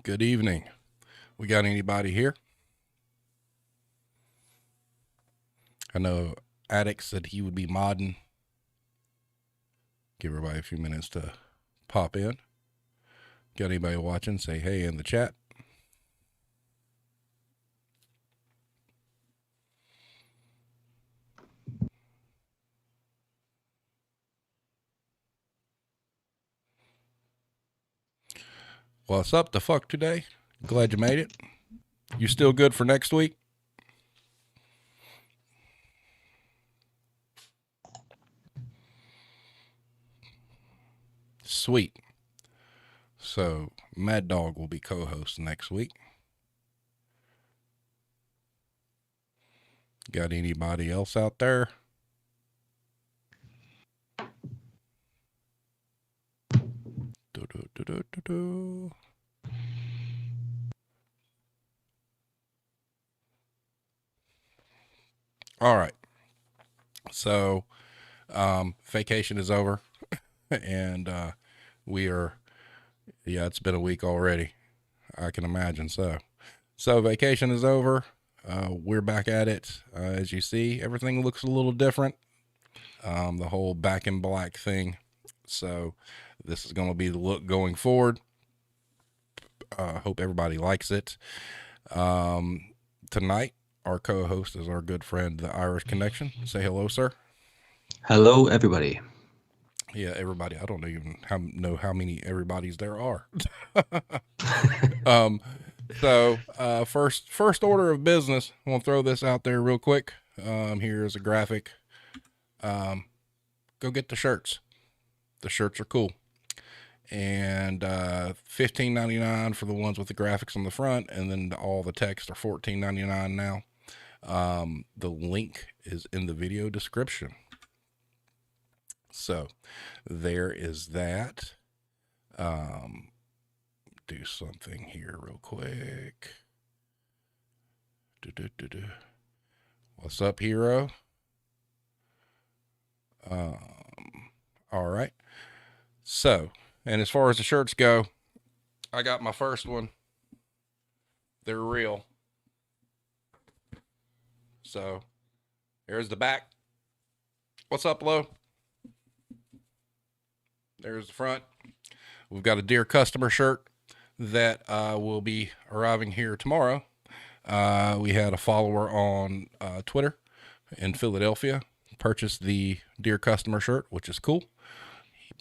Good evening. We got anybody here? I know Addict said he would be modding. Give everybody a few minutes to pop in. Got anybody watching? Say hey in the chat. What's up the fuck today? Glad you made it. You still good for next week? Sweet. So Mad Dog will be co-host next week. Got anybody else out there? All right. So vacation is over and we are, it's been a week already. I can imagine. So vacation is over. We're back at it. As you see, everything looks a little different. The whole back in black thing. So this is going to be the look going forward. Hope everybody likes it. Tonight, our co-host is our good friend, the Irish Connection. Say hello, sir. Hello, everybody. Yeah, everybody. I don't even know how many everybody's there are. So first order of business, I want to throw this out there real quick. Here's a graphic. Go get the shirts. The shirts are cool. And $15.99 for the ones with the graphics on the front, and then all the text are $14.99 now. The link is in the video description. So there is that. Do something here real quick. What's up, hero? All right. So, and as far as the shirts go, I got my first one. They're real. So, here's the back. What's up, Lo? There's the front. We've got a Dear Customer shirt that will be arriving here tomorrow. We had a follower on Twitter in Philadelphia purchase the Dear Customer shirt, which is cool.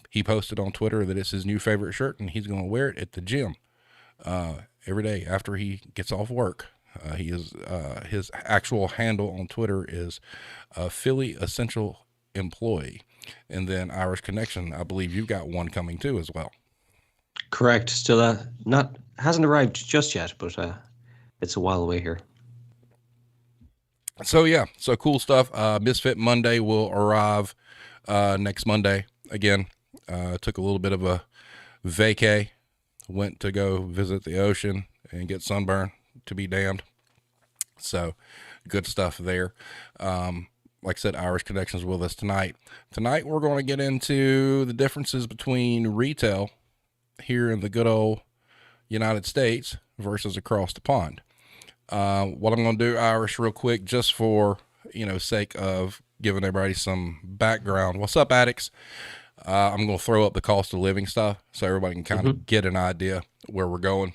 He posted on Twitter that it's his new favorite shirt, and he's going to wear it at the gym every day after he gets off work. He is his actual handle on Twitter is Philly Essential Employee, and then Irish Connection. I believe you've got one coming too as well. Correct. Still hasn't arrived just yet, but it's a while away here. So yeah, so cool stuff. Misfit Monday will arrive next Monday again. Took a little bit of a vacay, went to go visit the ocean and get sunburn, to be damned. So good stuff there. Like I said, Irish Connections with us tonight. Tonight we're going to get into the differences between retail here in the good old United States versus across the pond. What I'm going to do, Irish, real quick, just for, sake of giving everybody some background. What's up, addicts? I'm going to throw up the cost of living stuff so everybody can kind of get an idea where we're going.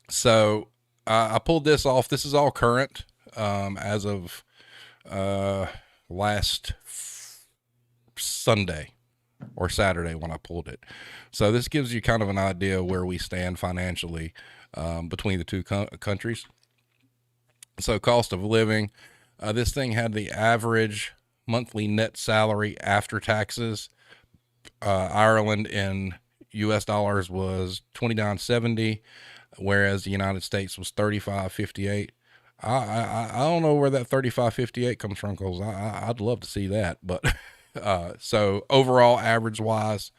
So I pulled this off. This is all current as of last Sunday or Saturday when I pulled it. So this gives you kind of an idea where we stand financially between the two countries. So cost of living, this thing had the average monthly net salary after taxes. Ireland in US dollars was $29.70, whereas the United States was $35.58. I don't know where that $35.58 comes from, because I'd love to see that. But so overall, average wise,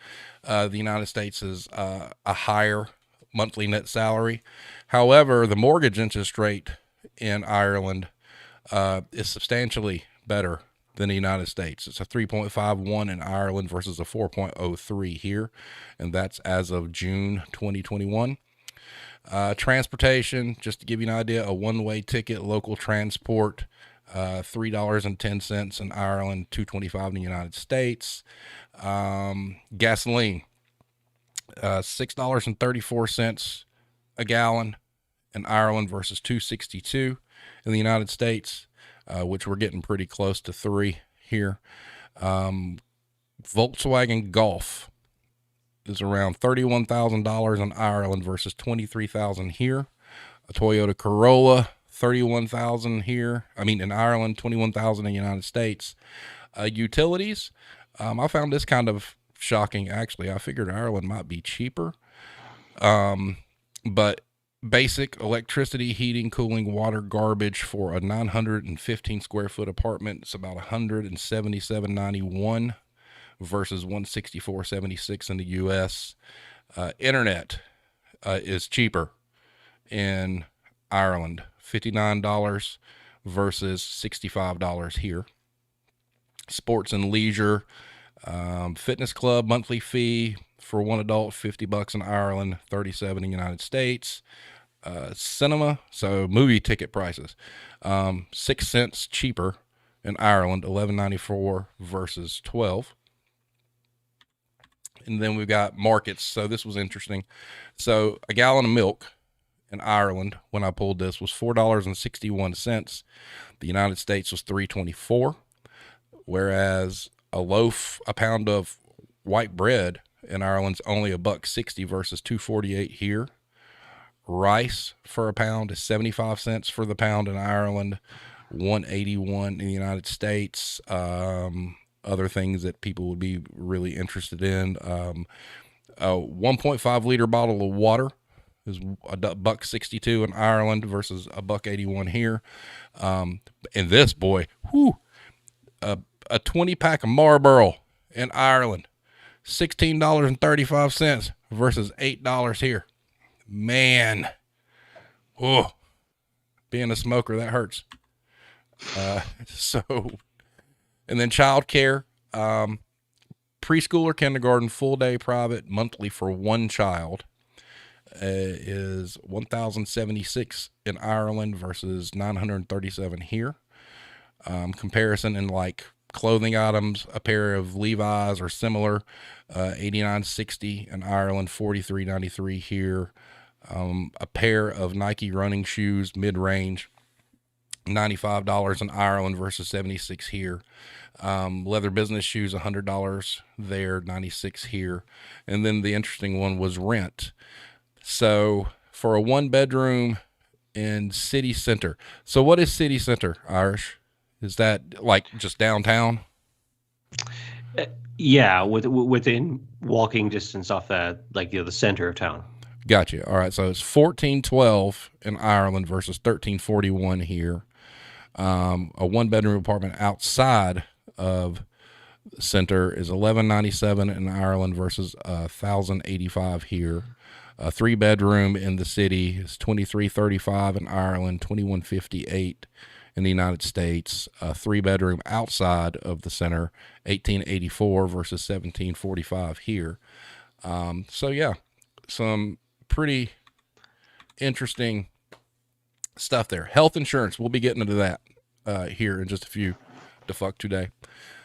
the United States is a higher monthly net salary. However, the mortgage interest rate in Ireland is substantially better than the United States. It's a 3.51 in Ireland versus a 4.03 here, and that's as of June 2021. Transportation, just to give you an idea, a one-way ticket, local transport, $3.10 in Ireland, $2.25 in the United States. Gasoline, $6.34 a gallon in Ireland versus 2.62 in the United States, which we're getting pretty close to three here. Volkswagen Golf is around $31,000 in Ireland versus 23,000 here. A Toyota Corolla, 31,000 here. I mean, in Ireland, 21,000 in the United States. Utilities, I found this kind of shocking. Actually, I figured Ireland might be cheaper, but basic electricity, heating, cooling, water, garbage for a 915 square foot apartment, it's about 177.91 versus 164.76 in the U.S. Internet is cheaper in Ireland, $59 versus $65 here. Sports and leisure, fitness club monthly fee for one adult, $50 in Ireland, 37 in the United States. Cinema, so movie ticket prices, 6 cents cheaper in Ireland, $11.94 versus 12. And then we've got markets. So this was interesting. So a gallon of milk in Ireland, when I pulled this, was $4.61. The United States was $3.24, whereas a pound of white bread in Ireland's only $1.60 versus $2.48 here. Rice for a pound is 75 cents for the pound in Ireland, 181 in the United States. Other things that people would be really interested in. A 1.5 liter bottle of water is $1.62 in Ireland versus $1.81 here. And this, boy, a 20 pack of Marlboro in Ireland, $16.35 versus $8 here. Man, being a smoker, that hurts. And then childcare, preschool or kindergarten, full day private, monthly for one child is $1,076 in Ireland versus $937 here. Comparison in like clothing items, a pair of Levi's or similar, $89.60 in Ireland, $43.93 here. A pair of Nike running shoes, mid-range, $95 in Ireland versus $76 here. Leather business shoes, $100 there, $96 here. And then the interesting one was rent. So for a one bedroom in city center. So what is city center, Irish? Is that like just downtown? Yeah, within walking distance off the center of town. Gotcha. All right. So it's 1412 in Ireland versus 1341 here. A one bedroom apartment outside of the center is 1197 in Ireland versus 1085 here. A three bedroom in the city is 2335 in Ireland, 2158 in the United States. A three bedroom outside of the center, 1884 versus 1745 here. So yeah, some pretty interesting stuff there. Health insurance, we'll be getting into that here in just a few to fuck today.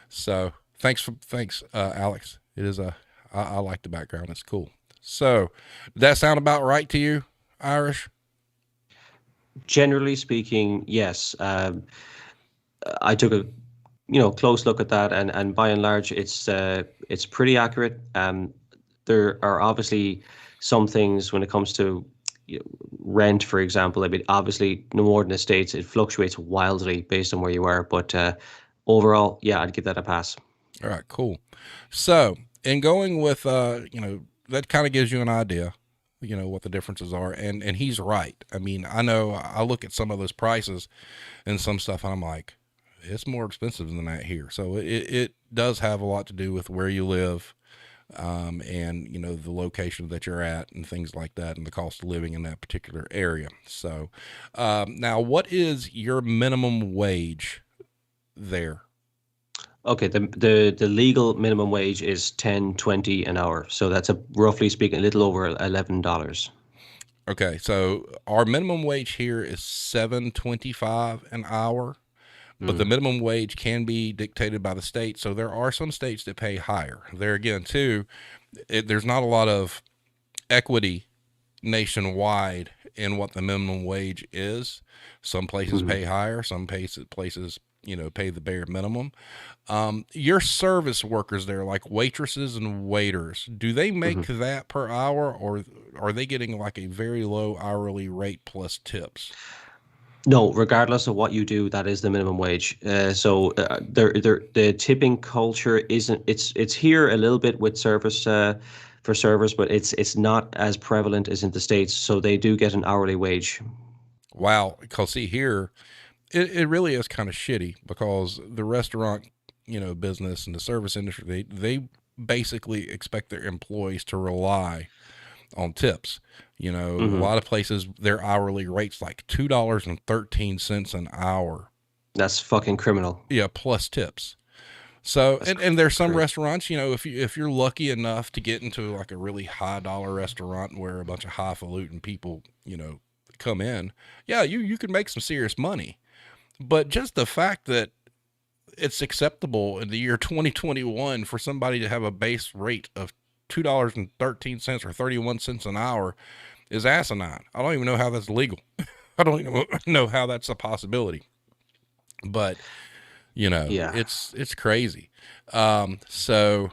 So thanks Alex. It is I like the background. It's cool. So did that sound about right to you, Irish? Generally speaking, yes. I took a close look at that, and by and large, it's pretty accurate. There are obviously some things when it comes to rent, for example. I mean, obviously, no more than the States, it fluctuates wildly based on where you are. But overall, yeah, I'd give that a pass. All right, cool. So in going with, that kind of gives you an idea, what the differences are. And he's right. I mean, I know I look at some of those prices and some stuff and I'm like, it's more expensive than that here. So it does have a lot to do with where you live, and the location that you're at and things like that, and the cost of living in that particular area. So now, what is your minimum wage there? Okay, the legal minimum wage is $10.20 an hour, so that's roughly speaking a little over $11. Okay, so our minimum wage here is 7.25 an hour, but the Mm, minimum wage can be dictated by the state. So there are some states that pay higher. There again, too, there's not a lot of equity nationwide in what the minimum wage is. Some places mhm, pay higher, some places pay the bare minimum. Your service workers there, like waitresses and waiters, do they make mhm. that per hour, or are they getting like a very low hourly rate plus tips? No, regardless of what you do, that is the minimum wage. The tipping culture isn't. It's here a little bit with service for servers, but it's not as prevalent as in the States. So they do get an hourly wage. Wow, because see here, it really is kind of shitty because the restaurant, business and the service industry, they basically expect their employees to rely on tips. A Hmm. lot of places their hourly rates like $2.13 an hour. That's fucking criminal. Yeah, plus tips. So, That's and there's some crazy. restaurants, if you're lucky enough to get into like a really high dollar restaurant where a bunch of highfalutin people, come in, yeah, you can make some serious money. But just the fact that it's acceptable in the year 2021 for somebody to have a base rate of $2.13 or 31 cents an hour is asinine. I don't even know how that's legal. I don't even know how that's a possibility. But Yeah. it's crazy. So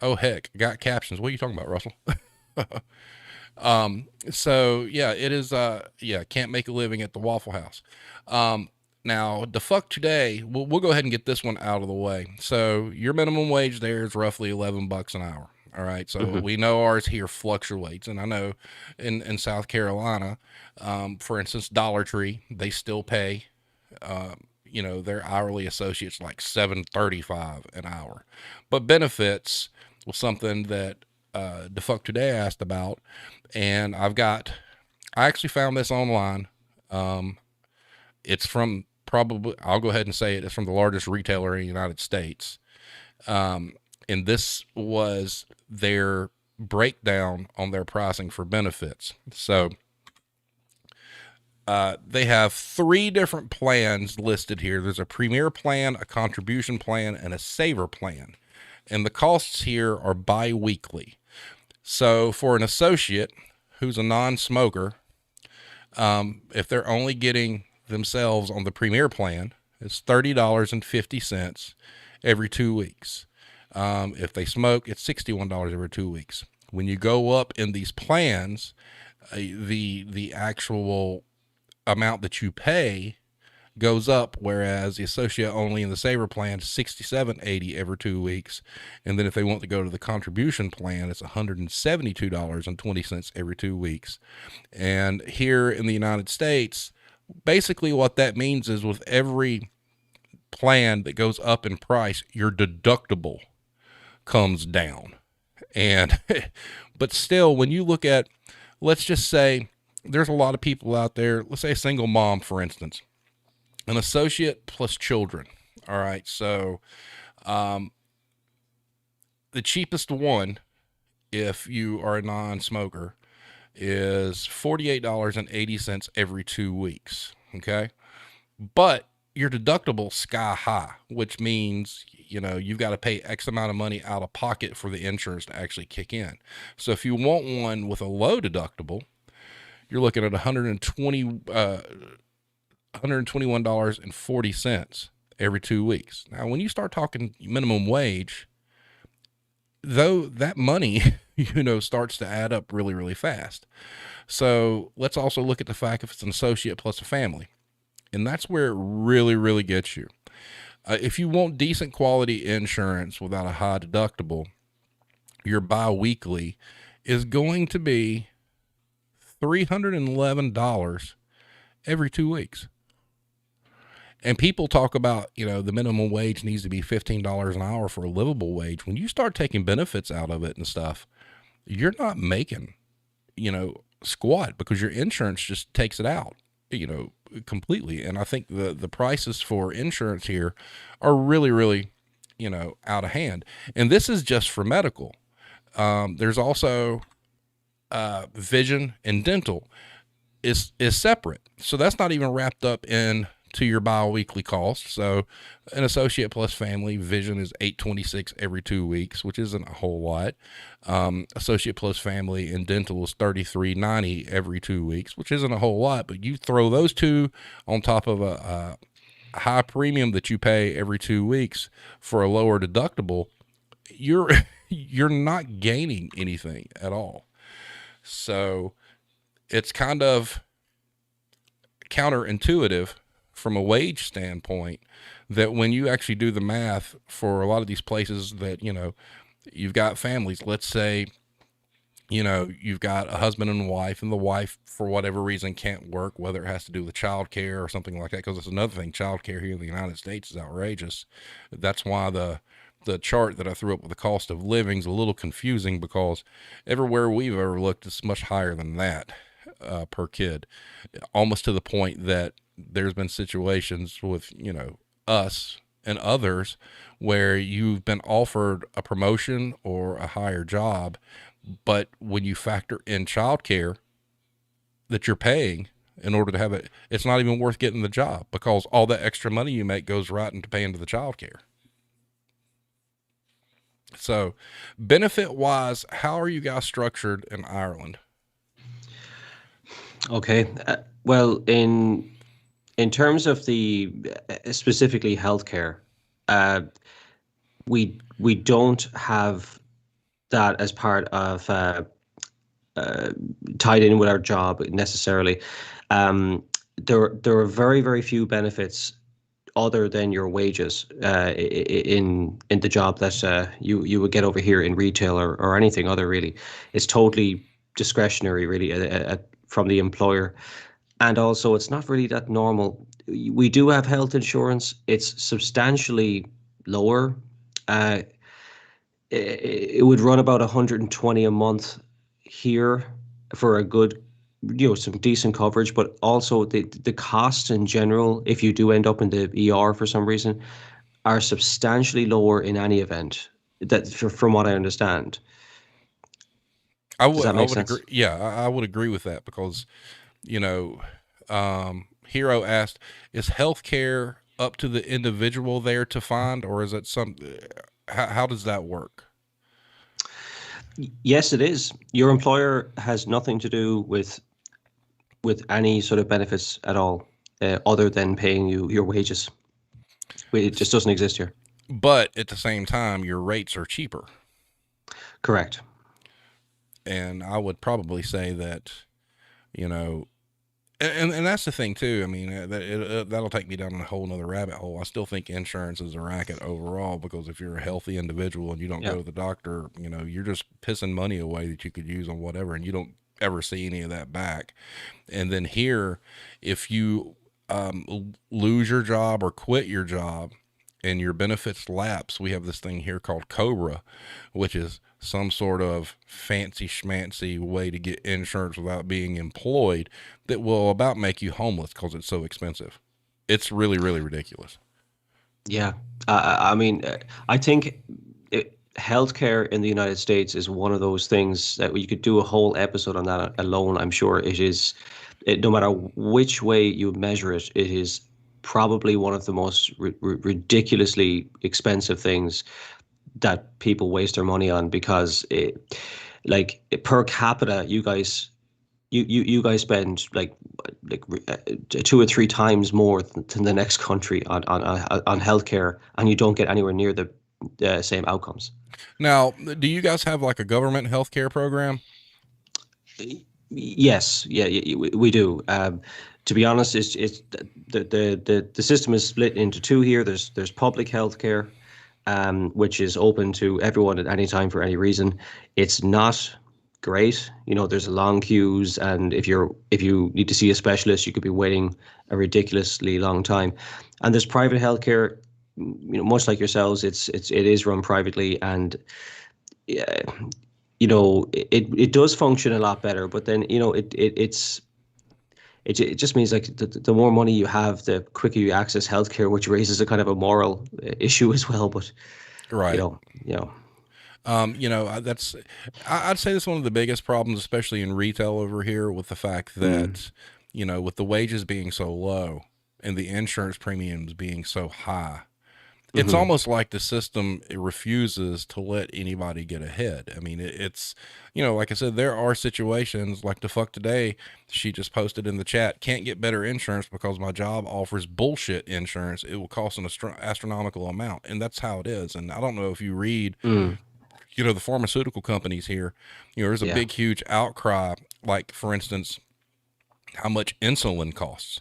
oh heck, got captions. What are you talking about, Russell? So yeah, it is. Yeah, can't make a living at the Waffle House. Now the fuck today. We'll go ahead and get this one out of the way. So your minimum wage there is roughly $11 an hour. All right. So Hmm. we know ours here fluctuates, and I know in South Carolina, for instance, Dollar Tree, they still pay their hourly associates like 7.35 an hour. But benefits was something that Defuck Today asked about, and I actually found this online. Um, it's from probably, I'll go ahead and say it's from the largest retailer in the United States. Um, and this was their breakdown on their pricing for benefits. So they have three different plans listed here. There's a premier plan, a contribution plan, and a saver plan. And the costs here are bi weekly. So for an associate who's a non smoker, if they're only getting themselves on the premier plan, it's $30.50 every 2 weeks. If they smoke, it's $61 every 2 weeks. When you go up in these plans, the actual amount that you pay goes up, whereas the associate only in the saver plan is $67.80 every 2 weeks, and then if they want to go to the contribution plan, it's $172.20 every 2 weeks. And here in the United States, basically what that means is with every plan that goes up in price, your deductible comes down. And but still, when you look at, let's just say there's a lot of people out there, let's say a single mom, for instance, an associate plus children. All right. So the cheapest one, if you are a non smoker, is $48.80 every 2 weeks. Okay. But your deductible sky high, which means, you've got to pay X amount of money out of pocket for the insurance to actually kick in. So if you want one with a low deductible, you're looking at 121.40 every 2 weeks. Now, when you start talking minimum wage, though, that money, starts to add up really, really fast. So let's also look at the fact if it's an associate plus a family. And that's where it really, really gets you. If you want decent quality insurance without a high deductible, your bi-weekly is going to be $311 every 2 weeks. And people talk about, the minimum wage needs to be $15 an hour for a livable wage. When you start taking benefits out of it and stuff, you're not making, squat, because your insurance just takes it out, completely. And I think the prices for insurance here are really, really, out of hand. And this is just for medical. There's also vision and dental is separate. So that's not even wrapped up in to your biweekly cost. So an associate plus family vision is 826 every 2 weeks, which isn't a whole lot. Associate plus family and dental is 3390 every 2 weeks, which isn't a whole lot. But you throw those two on top of a high premium that you pay every 2 weeks for a lower deductible, you're you're not gaining anything at all. So it's kind of counterintuitive from a wage standpoint that when you actually do the math for a lot of these places that, you've got families, let's say, you've got a husband and wife, and the wife, for whatever reason, can't work, whether it has to do with child care or something like that, because it's another thing. Child care here in the United States is outrageous. That's why the chart that I threw up with the cost of living is a little confusing, because everywhere we've ever looked, it's much higher than that per kid, almost to the point that there's been situations with, us and others where you've been offered a promotion or a higher job, but when you factor in childcare that you're paying in order to have it, it's not even worth getting the job, because all that extra money you make goes right into paying to the childcare. So, benefit wise, how are you guys structured in Ireland? Okay. Well, in terms of the specifically healthcare, uh, we don't have that as part of tied in with our job necessarily. There are very very few benefits other than your wages in the job that you would get over here in retail or anything other really. It's totally discretionary really from the employer, and also it's not really that normal. We do have health insurance. It's substantially lower. Uh, it would run about 120 a month here for a good, some decent coverage, but also the costs in general, if you do end up in the ER for some reason, are substantially lower in any event. That from what I understand. I Does would that I make would sense? agree. Yeah, I would agree with that, because Hero asked, is healthcare up to the individual there to find, or is it some? How does that work? Yes, it is. Your employer has nothing to do with any sort of benefits at all, other than paying you your wages. It just doesn't exist here. But at the same time, your rates are cheaper, Correct. and I would probably say that, you know, and that's the thing too. I mean, that'll take me down a whole nother rabbit hole. I still think insurance is a racket overall, because if you're a healthy individual and you don't Yeah. go to the doctor, you're just pissing money away that you could use on whatever, and you don't ever see any of that back. And then here, if you lose your job or quit your job and your benefits lapse, we have this thing here called Cobra, which is some sort of fancy schmancy way to get insurance without being employed, that will about make you homeless because it's so expensive. It's really, really ridiculous. Yeah, I mean, I think healthcare in the United States is one of those things that you could do a whole episode on that alone. I'm sure it is, no matter which way you measure it, it is probably one of the most ridiculously expensive things that people waste their money on because like per capita, you guys spend like 2 or 3 times more than the next country on healthcare, and you don't get anywhere near the same outcomes. Now, do you guys have like a government healthcare program? Yes, yeah, we do. To be honest, it's the system is split into two here. There's public healthcare, which is open to everyone at any time for any reason. It's not great. There's long queues, and if you need to see a specialist, you could be waiting a ridiculously long time. And there's private healthcare, much like yourselves, it is run privately, and yeah, it does function a lot better. But then it just means like the more money you have, the quicker you access healthcare, which raises a kind of a moral issue as well. But you Right. know, you know, That's, I'd say that's one of the biggest problems, especially in retail over here, with the fact Mm, that, with the wages being so low and the insurance premiums being so high, it's hmm almost like the system, it refuses to let anybody get ahead. I mean, it's, like I said, there are situations like the fuck today. She just posted in the chat, can't get better insurance because my job offers bullshit insurance. It will cost an astronomical amount. And that's how it is. And I don't know if you read, mm, the pharmaceutical companies here, there's a yeah. big, huge outcry. Like, for instance, how much insulin costs.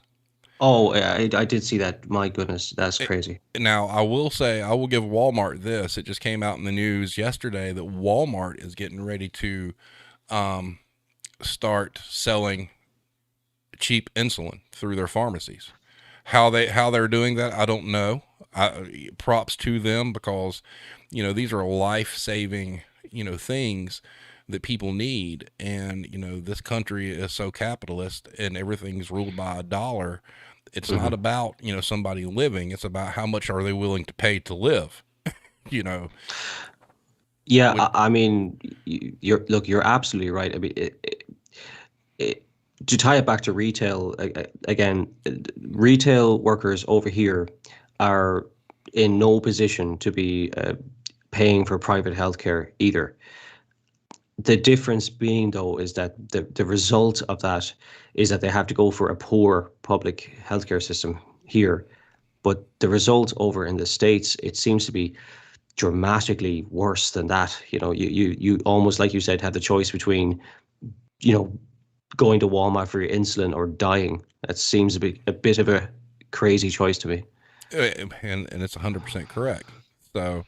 Oh, I did see that. My goodness, that's It, crazy. Now, I will say, I will give Walmart this. It just came out in the news yesterday that Walmart is getting ready to um, start selling cheap insulin through their pharmacies. How they're doing that, I don't know. Props to them, because these are life saving things that people need, and this country is so capitalist and everything's ruled by a dollar. It's not Hmm about somebody living. It's about how much are they willing to pay to live. You know Yeah, when I mean, you're look, you're absolutely right. I mean, it, to tie it back to retail again, retail workers over here are in no position to be paying for private healthcare either. The difference being, though, is that the result of that is that they have to go for a poor public healthcare system here. But the result over in the States, it seems to be dramatically worse than that. You almost, like you said, have the choice between, you know, going to Walmart for your insulin or dying. That seems to be a bit of a crazy choice to me. and it's 100% correct. So,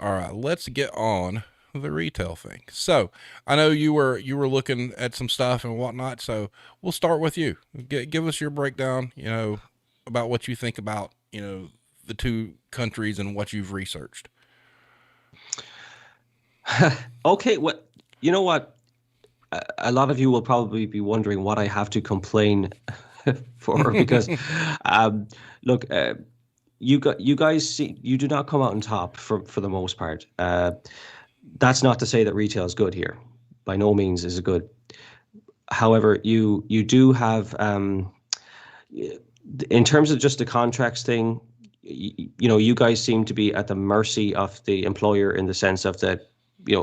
all right, let's get on the retail thing. So, I know you were looking at some stuff and whatnot. So, we'll start with you. Give us your breakdown. About what you think about the two countries and what you've researched. Okay, what you know what? A lot of you will probably be wondering what I have to complain for because, um, look, you guys see you do not come out on top for the most part. That's not to say that retail is good here. By no means is it good. However, you do have in terms of just the contracts thing, you guys seem to be at the mercy of the employer in the sense of that,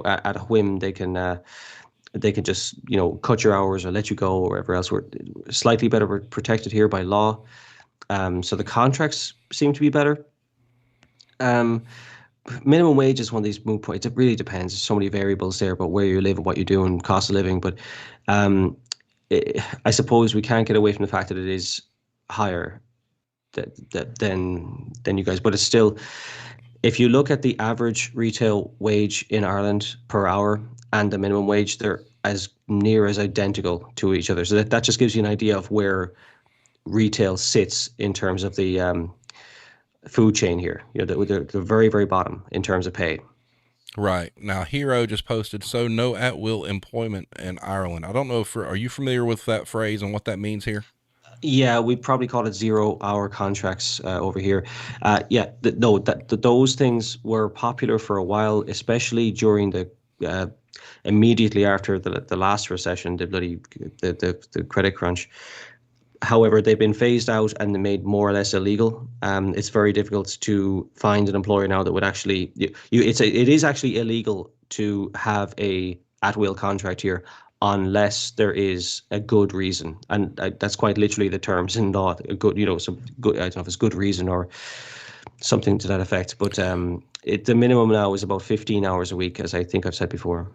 at a whim they can just cut your hours or let you go or whatever else. We're slightly better protected here by law, so the contracts seem to be better. Um, Minimum wage is one of these moot points. It really depends. There's so many variables there about where you live and what you do and cost of living. But um, I suppose we can't get away from the fact that it is higher than you guys. But it's still, if you look at the average retail wage in Ireland per hour and the minimum wage, they're as near as identical to each other. So that just gives you an idea of where retail sits in terms of the food chain here. The very, very bottom in terms of pay. Right. Now, Hero just posted, so no at will employment in Ireland. I don't know if, are you familiar with that phrase and what that means here? Yeah, we probably call it 0 hour contracts over here. Yeah, no, those things were popular for a while, especially during the uh, immediately after the last recession, the credit crunch. However, they've been phased out and made more or less illegal. It's very difficult to find an employer now that would actually it is actually illegal to have a at will contract here unless there is a good reason, and that's quite literally the terms in law. A good, some good. I don't know if it's good reason or something to that effect. But the minimum now is about 15 hours a week, as I think I've said before.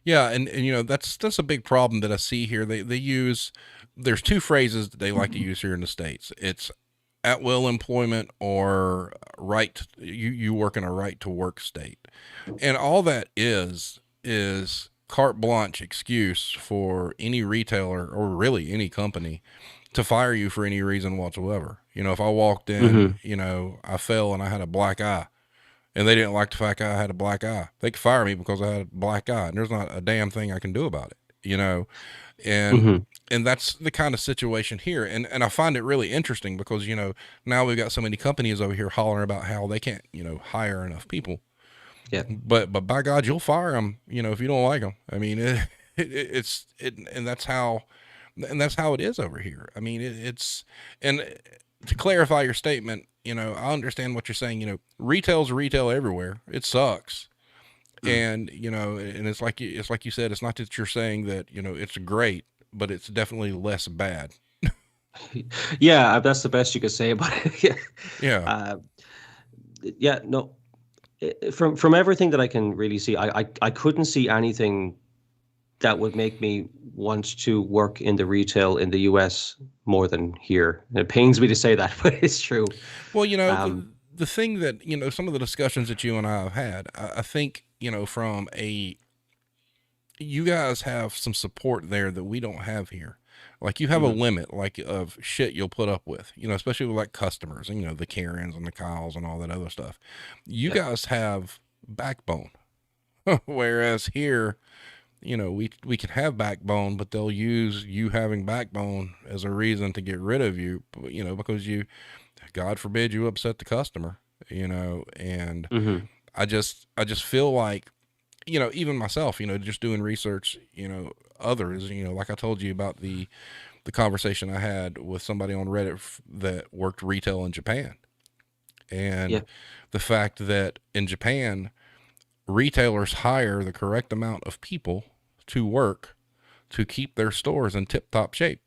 Yeah, and that's a big problem that I see here. They use, there's two phrases that they like to use here in the States. It's at will employment, or you work in a right to work state. And all that is carte blanche excuse for any retailer, or really any company, to fire you for any reason whatsoever. If I walked in, Hmm I fell and I had a black eye, and they didn't like the fact I had a black eye, they could fire me because I had a black eye, and there's not a damn thing I can do about it. And hmm and that's the kind of situation here. And I find it really interesting because now we've got so many companies over here hollering about how they can't hire enough people. Yeah. but by God, you'll fire them. If you don't like them. I mean, and that's how it is over here. I mean, it's and to clarify your statement, I understand what you're saying. Retail's retail everywhere. It sucks, Mm. and and it's like you said. It's not that you're saying that it's great, but it's definitely less bad. Yeah, that's the best you could say about it. Yeah. Yeah. Uh, yeah, no. From everything that I can really see, I couldn't see anything that would make me want to work in the retail in the US more than here. It pains me to say that, but it's true. Well, Um, the thing that some of the discussions that you and I have had, I think from a you guys have some support there that we don't have here. Like you have a mhm. limit like of shit you'll put up with, especially with like customers and the Karens and the Kyles and all that other stuff. You Yeah. guys have backbone. Whereas here, we can have backbone, but they'll use you having backbone as a reason to get rid of you, because God forbid you upset the customer, and Hmm. I just feel like even myself, just doing research, others, like I told you about the conversation I had with somebody on Reddit that worked retail in Japan, Yeah. and the fact that in Japan, retailers hire the correct amount of people to work to keep their stores in tip-top shape.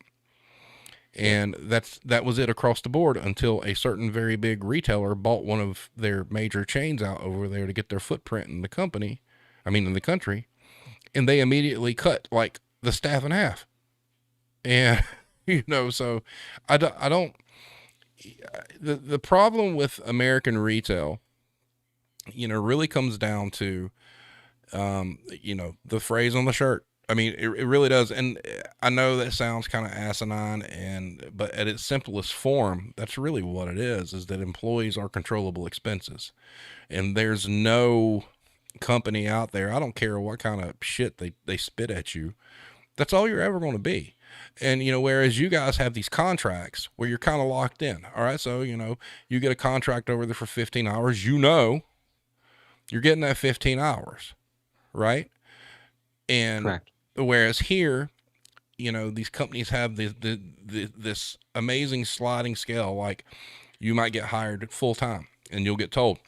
Yeah. And that was it across the board until a certain very big retailer bought one of their major chains out over there to get their footprint in the company, in the country, and they immediately cut like the staff in half. And so I don't the problem with American retail, really comes down to the phrase on the shirt. I mean, it really does. And I know that sounds kind of asinine, but at its simplest form, that's really what it is that employees are controllable expenses. And there's no company out there, I don't care what kind of shit they spit at you, that's all you're ever going to be. And, whereas you guys have these contracts where you're kind of locked in. All right. So, you get a contract over there for 15 hours, you're getting that 15 hours, right? And Correct. whereas here, these companies have this amazing sliding scale. Like you might get hired full time and you'll get told,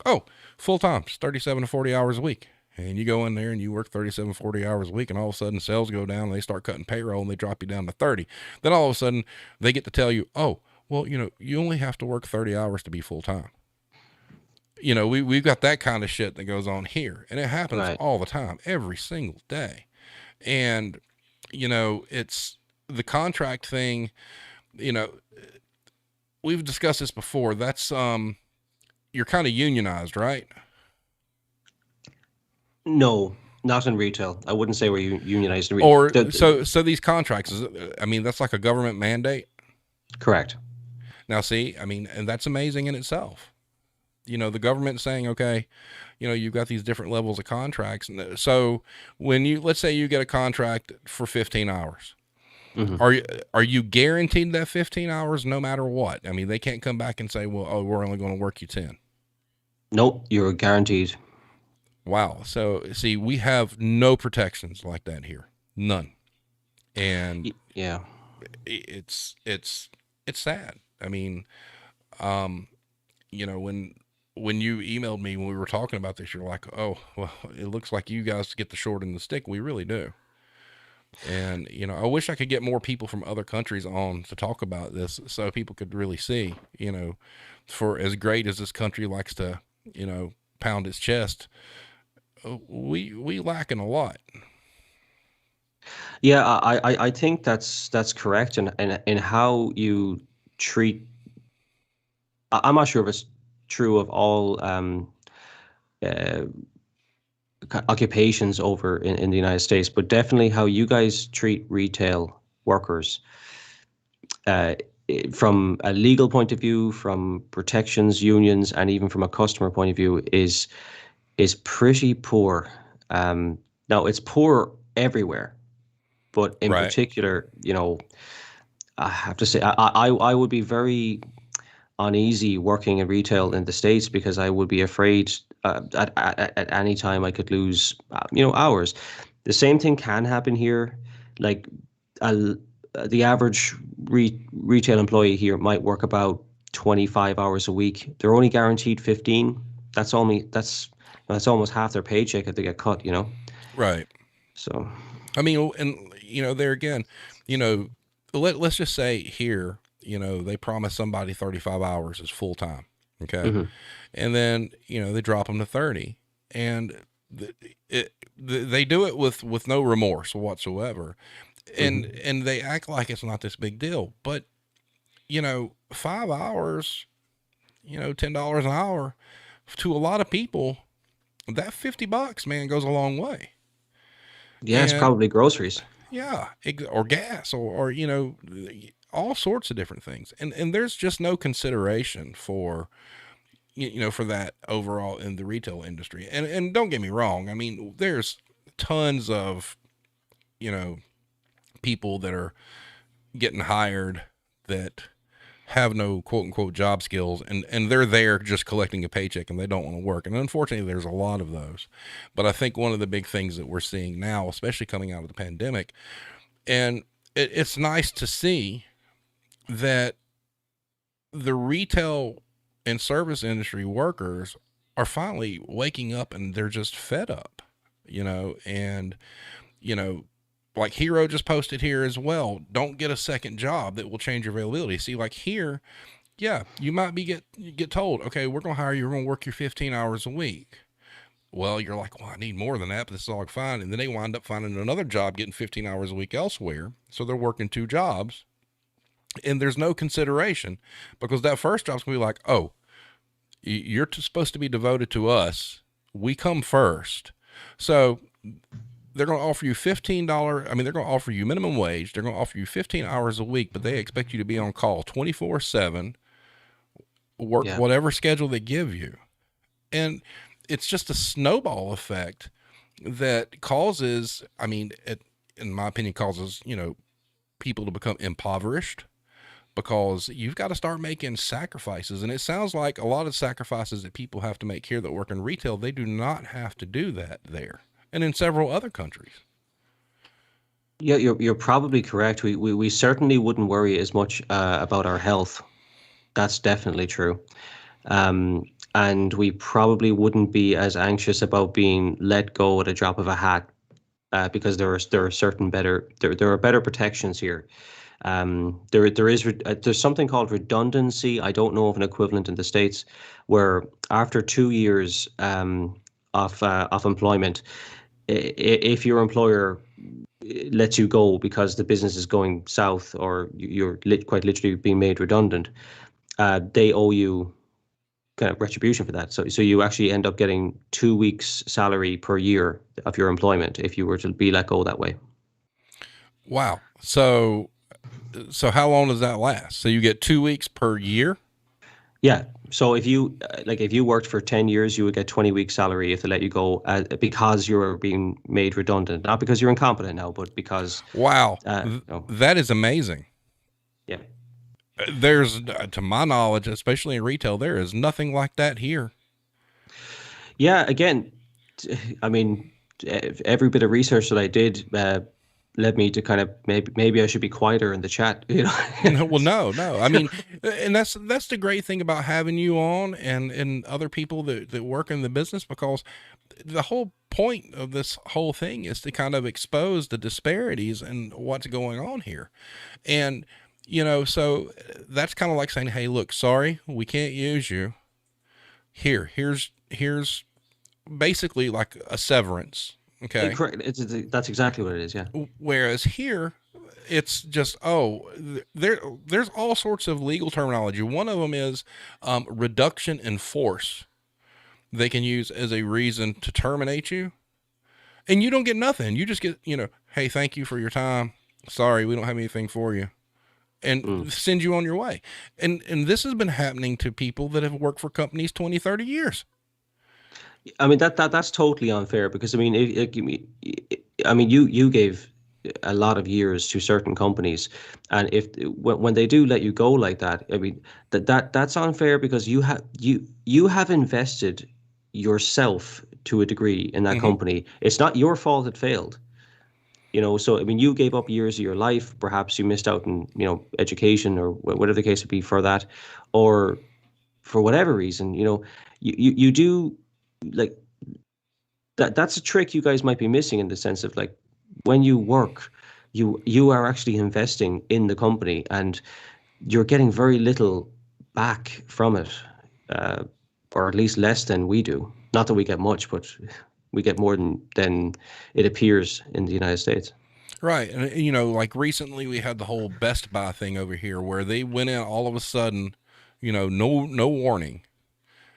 oh, full time, it's 37 to 40 hours a week. And you go in there and you work 37, 40 hours a week, and all of a sudden sales go down and they start cutting payroll and they drop you down to 30. Then all of a sudden they get to tell you, oh, well, you only have to work 30 hours to be full time. We've got that kind of shit that goes on here, and it happens Right. all the time, every single day. And it's the contract thing. You know, we've discussed this before. That's you're kind of unionized, right? No, not in retail. I wouldn't say we're unionized in retail. Or so these contracts is, that's like a government mandate. Correct. Now, see, and that's amazing in itself. The government saying, okay, you've got these different levels of contracts, and so when let's say you get a contract for 15 hours, Hmm. are you guaranteed that 15 hours no matter what? They can't come back and say, well, oh, we're only going to work you 10. Nope, you're guaranteed. Wow. So see, we have no protections like that here, none, and Yeah. it's sad. Um, when you emailed me when we were talking about this, you're like, oh, well, it looks like you guys get the short end of the stick. We really do. And, I wish I could get more people from other countries on to talk about this so people could really see, for as great as this country likes to, pound its chest, we lacking a lot. Yeah, I think that's correct, and in how you treat. I'm not sure if it's true of all uh, occupations over in the United States, but definitely how you guys treat retail workers, uh, from a legal point of view, from protections, unions, and even from a customer point of view, is pretty poor. Now it's poor everywhere, but in Right. particular, I have to say I would be very uneasy working in retail in the States because I would be afraid. At any time I could lose, hours. The same thing can happen here. Like, a, the average retail employee here might work about 25 hours a week. They're only guaranteed 15. That's almost half their paycheck if they get cut, Right. So, I mean, and there again, you know, let's just say here, they promise somebody 35 hours is full time. Okay. mhm, And then, they drop them to 30, and they do it with no remorse whatsoever. And, mhm. and they act like it's not this big deal, but 5 hours, $10 an hour to a lot of people, that $50, man, goes a long way. Yeah, it's And probably groceries. yeah, or gas, or all sorts of different things, and there's just no consideration for for that overall in the retail industry. And don't get me wrong, I mean, there's tons of you know people that are getting hired that have no quote unquote job skills, and they're there just collecting a paycheck and they don't want to work. And unfortunately, there's a lot of those. But I think one of the big things that we're seeing now, especially coming out of the pandemic, and it's nice to see that the retail and service industry workers are finally waking up and they're just fed up, and, you know, like Hero just posted here as well. Don't get a second job that will change your availability. See, like here, yeah, you might get told, okay, we're gonna hire you. We're gonna work your 15 hours a week. Well, you're like, well, I need more than that, but this is all fine. And then they wind up finding another job, getting 15 hours a week elsewhere. So they're working two jobs, and there's no consideration because that first job's gonna be like, oh, you're supposed to be devoted to us. We come first. So they're going to offer you $15. I mean, they're going to offer you minimum wage. They're going to offer you 15 hours a week, but they expect you to be on call 24/7, work Yeah. whatever schedule they give you. And it's just a snowball effect that causes, I mean, in my opinion, causes, people to become impoverished because you've got to start making sacrifices. And it sounds like a lot of sacrifices that people have to make here that work in retail, they do not have to do that there and in several other countries. Yeah, you're probably correct. We certainly wouldn't worry as much about our health. That's definitely true. Um, and we probably wouldn't be as anxious about being let go at a drop of a hat, because there are certain there are better protections here. There's something called redundancy. I don't know of an equivalent in the States, where after 2 years of employment, if your employer lets you go because the business is going south, or you're quite literally being made redundant, they owe you kind of retribution for that. So you actually end up getting 2 weeks' salary per year of your employment if you were to be let go that way. Wow. So how long does that last? So you get 2 weeks per year? Yeah. So if you worked for 10 years, you would get 20 weeks salary if they let you go, because you're being made redundant, not because you're incompetent now, but because, Wow. no, That is amazing. yeah. There's, to my knowledge, especially in retail, there is nothing like that here. Yeah. Again, I mean, every bit of research that I did led me to kind of, maybe I should be quieter in the chat, Well, no, no. I mean, and that's the great thing about having you on and other people that work in the business, because the whole point of this whole thing is to kind of expose the disparities and what's going on here. And, so that's kind of like saying, hey, look, sorry, we can't use you. Here's basically like a severance. Okay. Correct. That's exactly what it is. Yeah. Whereas here, it's just, there's all sorts of legal terminology. One of them is reduction in force. They can use as a reason to terminate you, and you don't get nothing. You just get, hey, thank you for your time. Sorry, we don't have anything for you, and Mm. send you on your way. And this has been happening to people that have worked for companies 20, 30 years. I mean, that's totally unfair, because I mean, you gave a lot of years to certain companies, and if when they do let you go like that, I mean, that's unfair, because you have invested yourself to a degree in that Hmm. company. It's not your fault it failed. So I mean, you gave up years of your life. Perhaps you missed out on, education or whatever the case would be for that, or for whatever reason, you do, like, that's a trick you guys might be missing, in the sense of, like, when you work, you are actually investing in the company, and you're getting very little back from it, uh, or at least less than we do. Not that we get much, but we get more than it appears in the United States. Right. And, like recently we had the whole Best Buy thing over here where they went in all of a sudden, no warning,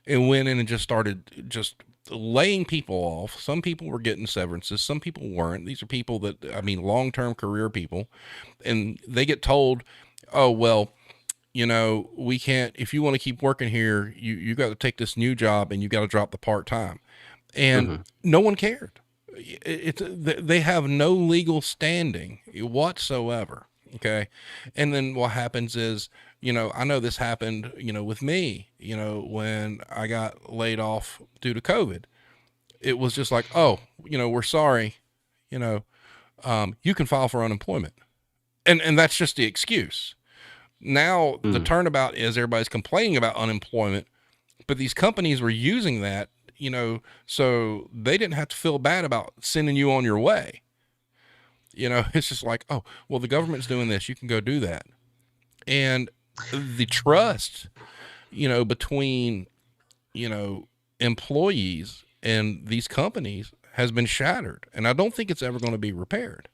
and went in and just started just laying people off. Some people were getting severances, some people weren't. These are people that, I mean, long term career people, and they get told, oh, well, we can't, if you want to keep working here, you got to take this new job and you got to drop the part time. And Hmm. no one cared. They have no legal standing whatsoever. Okay. And then what happens is, I know this happened, with me, when I got laid off due to COVID. It was just like, oh, we're sorry, you know, you can file for unemployment. And that's just the excuse. Now the Mm. turnabout is everybody's complaining about unemployment, but these companies were using that, so they didn't have to feel bad about sending you on your way. It's just like, oh, well, the government's doing this, you can go do that. And the trust, between, you know, employees and these companies has been shattered. And I don't think it's ever going to be repaired.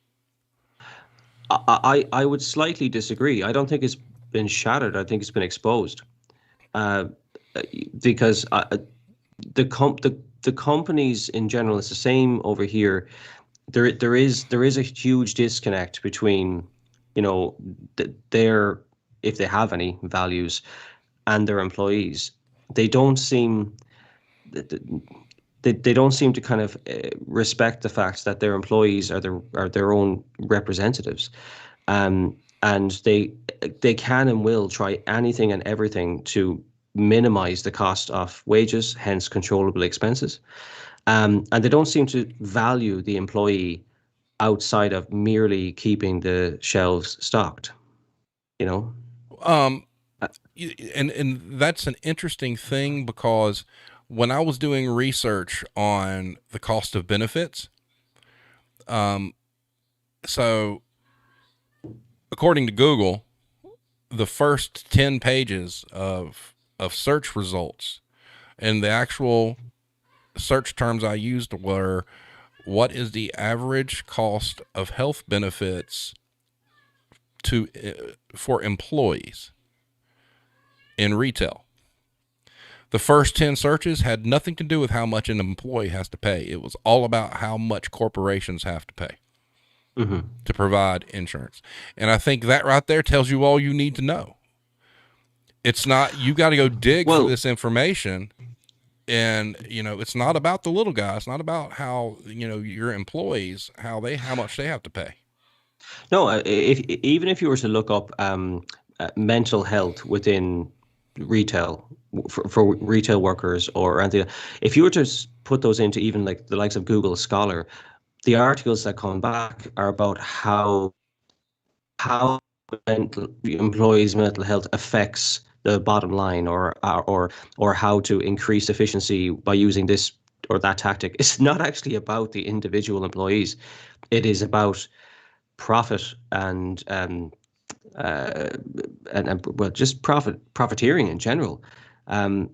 I would slightly disagree. I don't think it's been shattered. I think it's been exposed. Uh, because the companies in general, it's the same over here. There is a huge disconnect between, their, if they have any values, and their employees. They don't seem they don't seem to kind of respect the fact that their employees are their own representatives, and they can and will try anything and everything to minimize the cost of wages, hence controllable expenses. And they don't seem to value the employee outside of merely keeping the shelves stocked. You know. Um, Uh, and that's an interesting thing because when I was doing research on the cost of benefits, um, so according to Google, the first 10 pages of search results and the actual search terms I used were, what is the average cost of health benefits to for employees in retail? The first 10 searches had nothing to do with how much an employee has to pay. It was all about how much corporations have to pay mhm. to provide insurance. And I think that right there tells you all you need to know. It's not, you got to go dig for Well, this information. And, it's not about the little guy. It's not about how, your employees, how much they have to pay. no, if even if you were to look up mental health within retail, for retail workers or anything, if you were to put those into even like the likes of Google Scholar, the articles that come back are about how employees' mental health affects the bottom line, or how to increase efficiency by using this or that tactic. It's not actually about the individual employees. It is about profit uh, and well, just profiteering in general.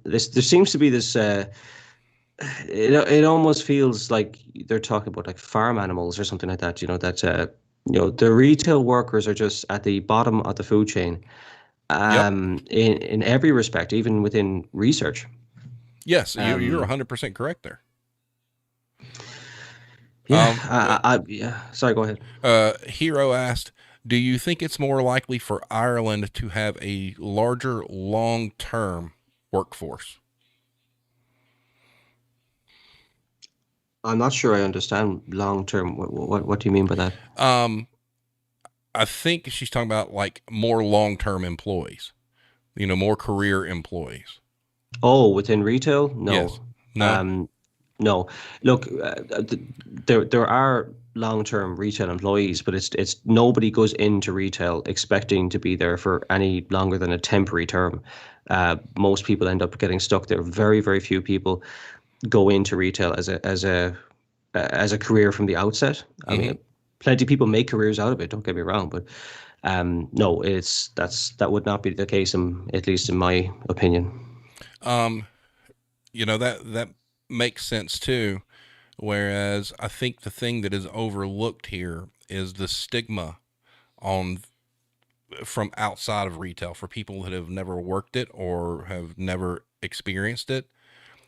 This There seems to be this. It almost feels like they're talking about like farm animals or something like that. The retail workers are just at the bottom of the food chain, Yep. in every respect, even within research. Yes, you're Um, 100% correct there. yeah, Uh, yeah. Sorry, go ahead. Hero asked, do you think it's more likely for Ireland to have a larger long term workforce? I'm not sure I understand long term. What do you mean by that? Um, I think she's talking about like more long term employees, more career employees. Oh, within retail? Yes. No. No. No, look, there are long-term retail employees, but it's nobody goes into retail expecting to be there for any longer than a temporary term. Most people end up getting stuck there. Very, very few people go into retail as a career from the outset. I Mm-hmm. mean, plenty of people make careers out of it. Don't get me wrong, but no, that would not be the case, at least in my opinion. Um, that makes sense too. Whereas I think the thing that is overlooked here is the stigma on from outside of retail for people that have never worked it or have never experienced it.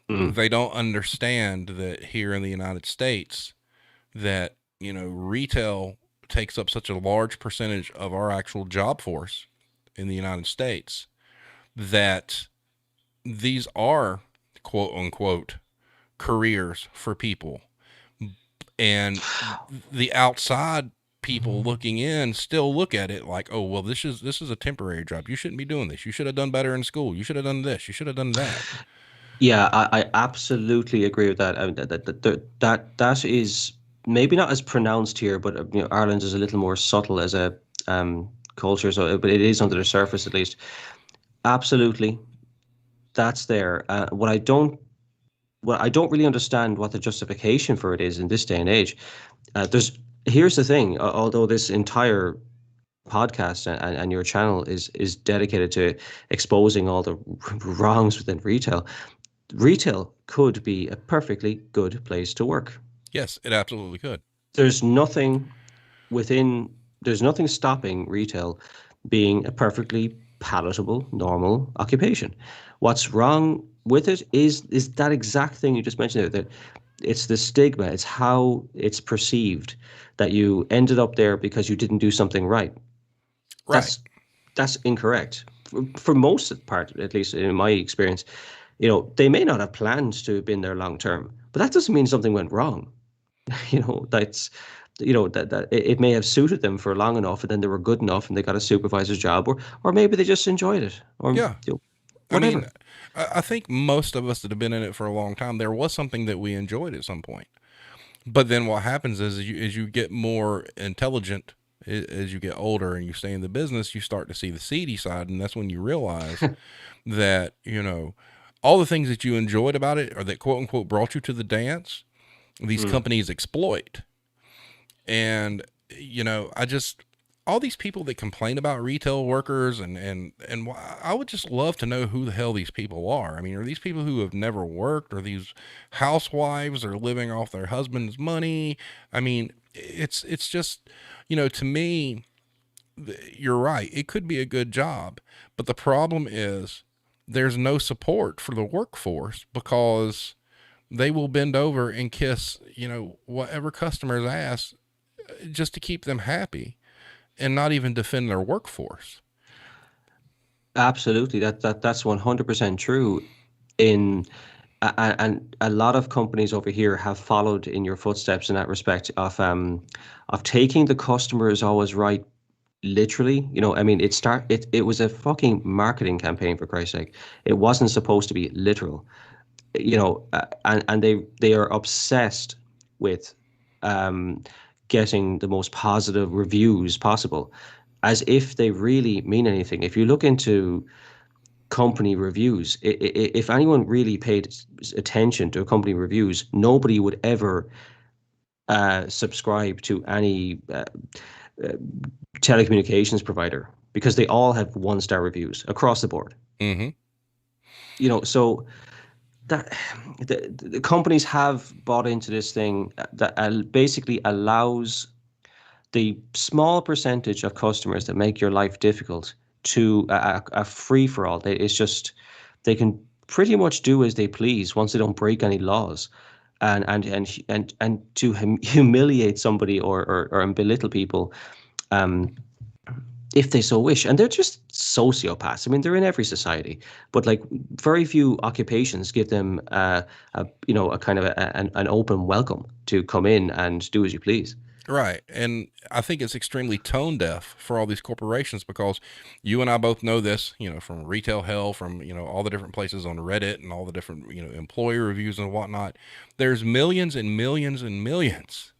Mm. They don't understand that here in the United States that, retail takes up such a large percentage of our actual job force in the United States that these are quote unquote careers for people. And the outside people looking in still look at it like, oh, well, this is a temporary job. You shouldn't be doing this. You should have done better in school. You should have done this. You should have done that. Yeah, I absolutely agree with that. That is maybe not as pronounced here, but Ireland is a little more subtle as a culture, so but it is under the surface at least. Absolutely, that's there. What I don't really understand what the justification for it is in this day and age. There's Here's the thing. Although this entire podcast and your channel is dedicated to exposing all the wrongs within retail could be a perfectly good place to work. Yes, it absolutely could. There's nothing within, there's nothing stopping retail being a perfectly palatable, normal occupation. What's wrong with it is that exact thing you just mentioned there, that it's the stigma, it's how it's perceived that you ended up there because you didn't do something right. Right. That's that's incorrect. For most of the part, at least in my experience, they may not have planned to have been there long term, but that doesn't mean something went wrong. That's that it may have suited them for long enough, and then they were good enough, and they got a supervisor's job, or maybe they just enjoyed it, or Yeah. I mean, whatever. I think most of us that have been in it for a long time, there was something that we enjoyed at some point. But then what happens is, as you get more intelligent, as you get older and you stay in the business, you start to see the seedy side. And that's when you realize that, all the things that you enjoyed about it or that quote unquote brought you to the dance, these Mm. companies exploit. And, I just, all these people that complain about retail workers and I would just love to know who the hell these people are. I mean, are these people who have never worked? Are these housewives or living off their husband's money? I mean, it's just, to me, you're right. It could be a good job, but the problem is there's no support for the workforce because they will bend over and kiss, whatever customers ask just to keep them happy and not even defend their workforce. Absolutely, that's 100% true. In and a lot of companies over here have followed in your footsteps in that respect of taking the customer is always right literally. I mean, it was a fucking marketing campaign, for Christ's sake. It wasn't supposed to be literal. And they are obsessed with um getting the most positive reviews possible, as if they really mean anything. If you look into company reviews, if anyone really paid attention to company reviews, nobody would ever subscribe to any uh, telecommunications provider, because they all have one-star reviews across the board. Mm-hmm. So that the companies have bought into this thing that basically allows the small percentage of customers that make your life difficult to a free for all. It's just they can pretty much do as they please once they don't break any laws, and to humiliate somebody or belittle people, um, if they so wish. And they're just sociopaths. I mean, they're in every society, but like very few occupations give them a kind of an open welcome to come in and do as you please. Right. And I think it's extremely tone deaf for all these corporations because you and I both know this, from retail hell, from, all the different places on Reddit and all the different, employee reviews and whatnot. There's millions and millions and millions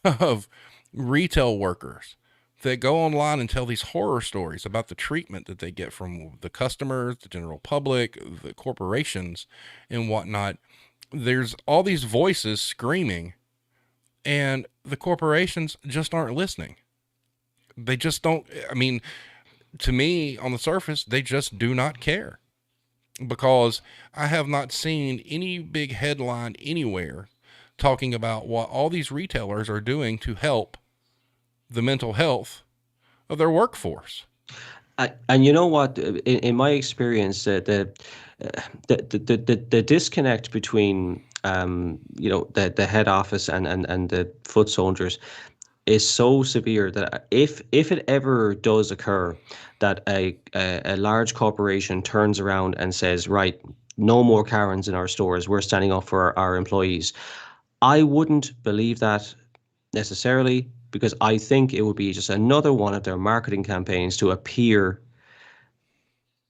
of retail workers that go online and tell these horror stories about the treatment that they get from the customers, the general public, the corporations, and whatnot. There's all these voices screaming, and the corporations just aren't listening. They just don't. I mean, to me, on the surface, they just do not care because I have not seen any big headline anywhere talking about what all these retailers are doing to help the mental health of their workforce. And you know what? In my experience, the disconnect between the head office and the foot soldiers is so severe that if it ever does occur that a large corporation turns around and says, right, no more Karens in our stores, we're standing up for our employees, I wouldn't believe that necessarily, because I think it would be just another one of their marketing campaigns to appear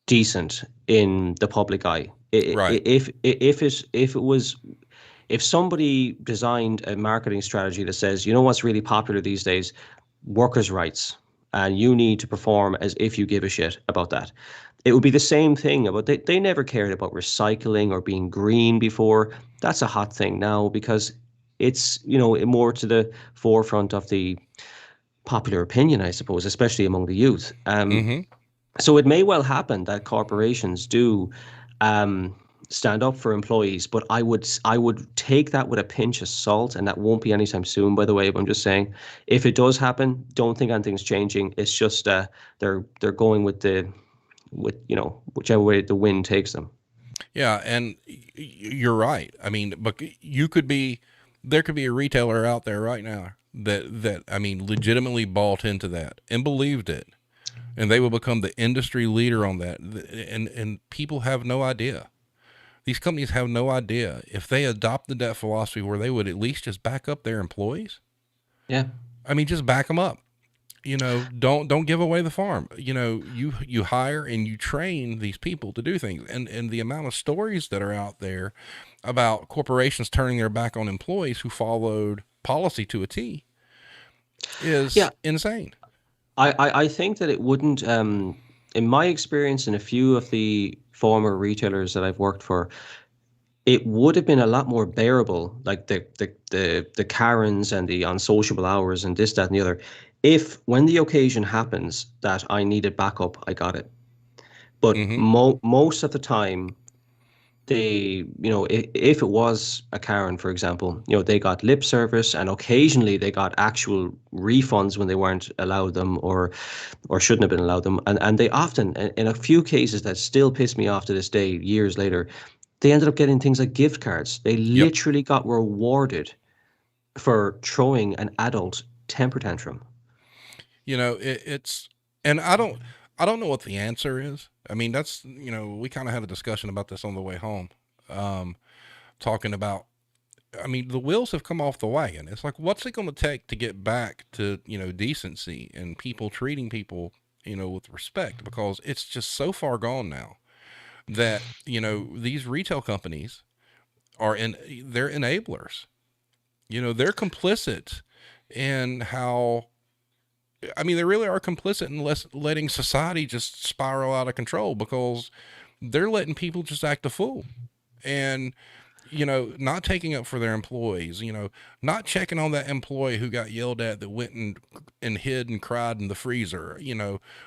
decent in the public eye. Right. If somebody designed a marketing strategy that says, you know what's really popular these days, workers' rights, and you need to perform as if you give a shit about that. It would be the same thing about they never cared about recycling or being green before. That's a hot thing now because it's, more to the forefront of the popular opinion, I suppose, especially among the youth. Mm-hmm. So it may well happen that corporations do um, stand up for employees, but I would take that with a pinch of salt, and that won't be anytime soon, by the way. But I'm just saying, if it does happen, don't think anything's changing. It's just they're going with whichever way the wind takes them. Yeah, and you're right. I mean, but there could be a retailer out there right now that I mean, legitimately bought into that and believed it, and they will become the industry leader on that. And people have no idea. These companies have no idea if they adopted that philosophy where they would at least just back up their employees. Yeah. I mean, just back them up. Don't give away the farm. You hire and you train these people to do things, and the amount of stories that are out there about corporations turning their back on employees who followed policy to a T Yeah, is insane. I think that it wouldn't, in my experience in a few of the former retailers that I've worked for, it would have been a lot more bearable, like the Karens and the unsociable hours and this, that, and the other, if when the occasion happens that I needed backup, I got it. But Mm-hmm. most of the time, if it was a Karen, for example, they got lip service, and occasionally they got actual refunds when they weren't allowed them, or shouldn't have been allowed them. And they often, in a few cases that still piss me off to this day, years later, they ended up getting things like gift cards. They Yep. literally got rewarded for throwing an adult temper tantrum. It's and I don't know what the answer is. I mean, that's we kind of had a discussion about this on the way home, um, talking about. I mean, the wheels have come off the wagon. It's like, what's it going to take to get back to decency and people treating people with respect? Because it's just so far gone now that these retail companies they're enablers. They're complicit in how. I mean, they really are complicit in letting society just spiral out of control because they're letting people just act a fool and not taking up for their employees, not checking on that employee who got yelled at that went and hid and cried in the freezer,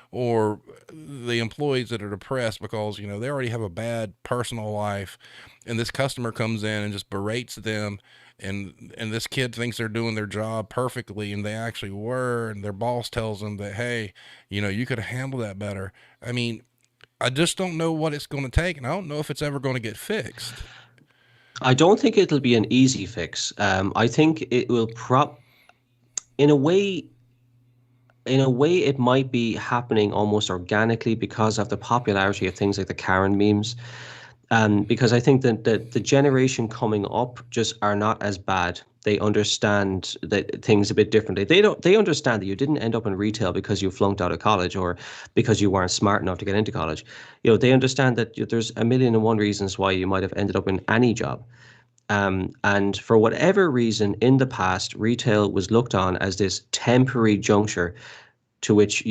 or the employees that are depressed because they already have a bad personal life, and this customer comes in and just berates them, and this kid thinks they're doing their job perfectly and they actually were, and their boss tells them that, hey, you could have handled that better. I mean, I just don't know what it's going to take, and I don't know if it's ever going to get fixed. I don't think it'll be an easy fix. I think it will in a way, it might be happening almost organically because of the popularity of things like the Karen memes. Because I think that the generation coming up just are not as bad. They understand that things a bit differently. They understand that you didn't end up in retail because you flunked out of college or because you weren't smart enough to get into college. They understand that there's a million and one reasons why you might have ended up in any job. And for whatever reason, in the past, retail was looked on as this temporary juncture to which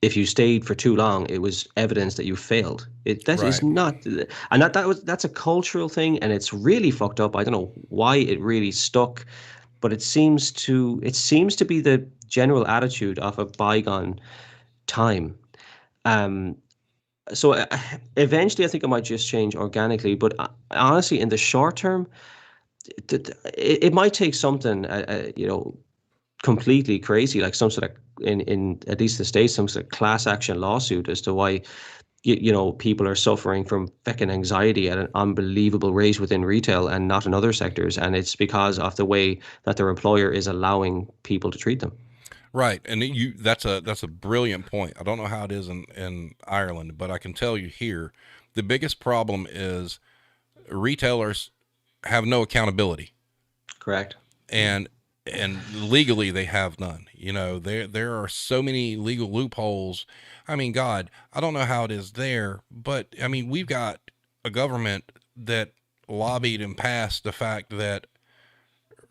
if you stayed for too long, it was evidence that you failed. That is Right. not, and that's a cultural thing, and it's really fucked up. I don't know why it really stuck, but it seems to be the general attitude of a bygone time. Um, so eventually, I think it might just change organically. But honestly, in the short term, it might take something, completely crazy, like some sort of in at least the States, some sort of class action lawsuit as to why people are suffering from fucking anxiety at an unbelievable rate within retail and not in other sectors, and it's because of the way that their employer is allowing people to treat them. Right. And that's a brilliant point. I don't know how it is in Ireland, but I can tell you here, the biggest problem is retailers have no accountability. Correct. And legally they have none. There are so many legal loopholes. I mean, God, I don't know how it is there, but I mean, we've got a government that lobbied and passed the fact that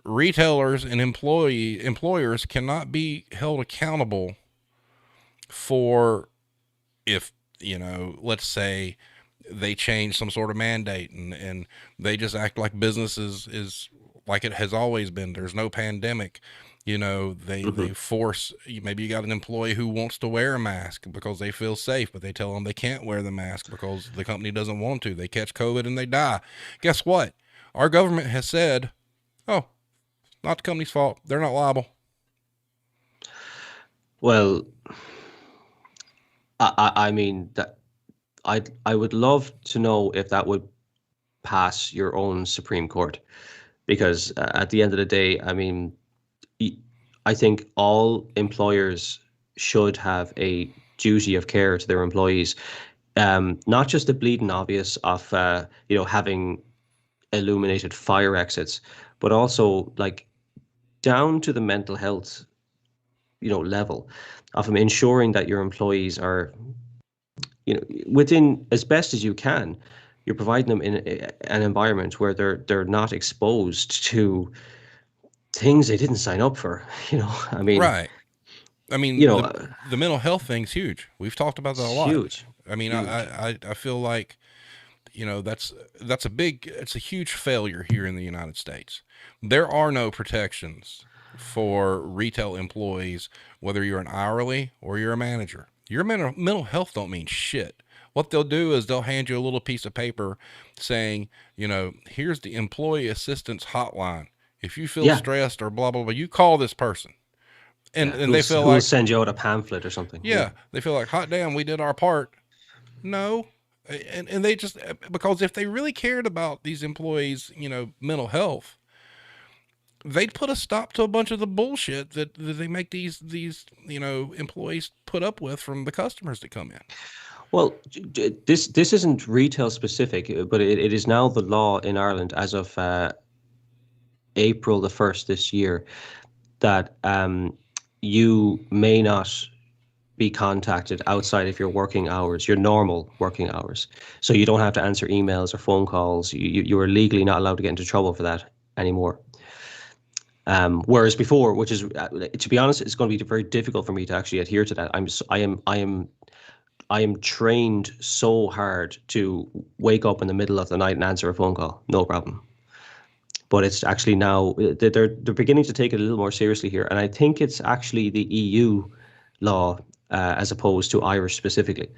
retailers and employers cannot be held accountable for, if let's say they change some sort of mandate, and they just act like business is like it has always been. There's no pandemic. They Hmm. force, maybe you got an employee who wants to wear a mask because they feel safe, but they tell them they can't wear the mask because the company doesn't want to. They catch COVID and they die. Guess what? Our government has said, oh, not the company's fault. They're not liable. Well, I mean that I would love to know if that would pass your own Supreme Court, because at the end of the day, I mean, I think all employers should have a duty of care to their employees. Not just the bleeding obvious of having illuminated fire exits, but also like down to the mental health level of ensuring that your employees are within as best as you can. You're providing them in an environment where they're not exposed to things they didn't sign up for. I mean, Right. I you mean, know, the mental health thing's huge. We've talked about that a it's lot. huge, I mean, huge. I feel like it's a huge failure here in the United States. There are no protections for retail employees, whether you're an hourly or you're a manager. Your mental health don't mean shit. What they'll do is they'll hand you a little piece of paper saying, here's the employee assistance hotline. If you feel Yeah, stressed or blah blah blah, you call this person. And yeah. and Who'll they feel who'll like, send you out a pamphlet or something? Yeah. yeah, they feel like, hot damn, we did our part. No. And they just, because if they really cared about these employees, mental health, they'd put a stop to a bunch of the bullshit that they make these employees put up with from the customers that come in. Well, this isn't retail specific, but it is now the law in Ireland as of April the 1st this year that you may not be contacted outside of your working hours, your normal working hours. So you don't have to answer emails or phone calls. You are legally not allowed to get into trouble for that anymore. Whereas before, which is, to be honest, it's going to be very difficult for me to actually adhere to that. I am trained so hard to wake up in the middle of the night and answer a phone call, no problem. But it's actually now they're beginning to take it a little more seriously here, and I think it's actually the EU law as opposed to Irish specifically.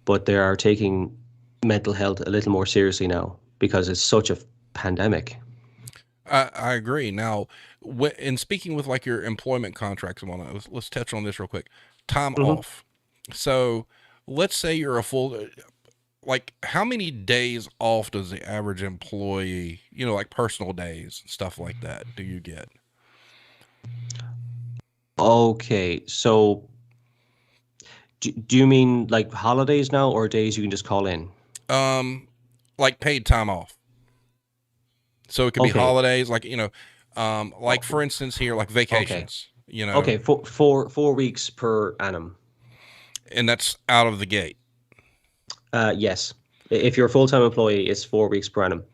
But they are taking mental health a little more seriously now because it's such a pandemic. I agree. Now, in speaking with like your employment contracts and whatnot, let's touch on this real quick. Time Hmm. off. So let's say you're a full, like, how many days off does the average employee, like personal days and stuff like that, do you get? Okay, so do you mean like holidays now or days you can just call in? Um, like paid time off. So it could be Okay. holidays, like, like Oh, for instance here, like okay. vacations, Okay. 4 weeks per annum. and that's out of the gate. Yes. If you're a full-time employee, it's 4 weeks per annum.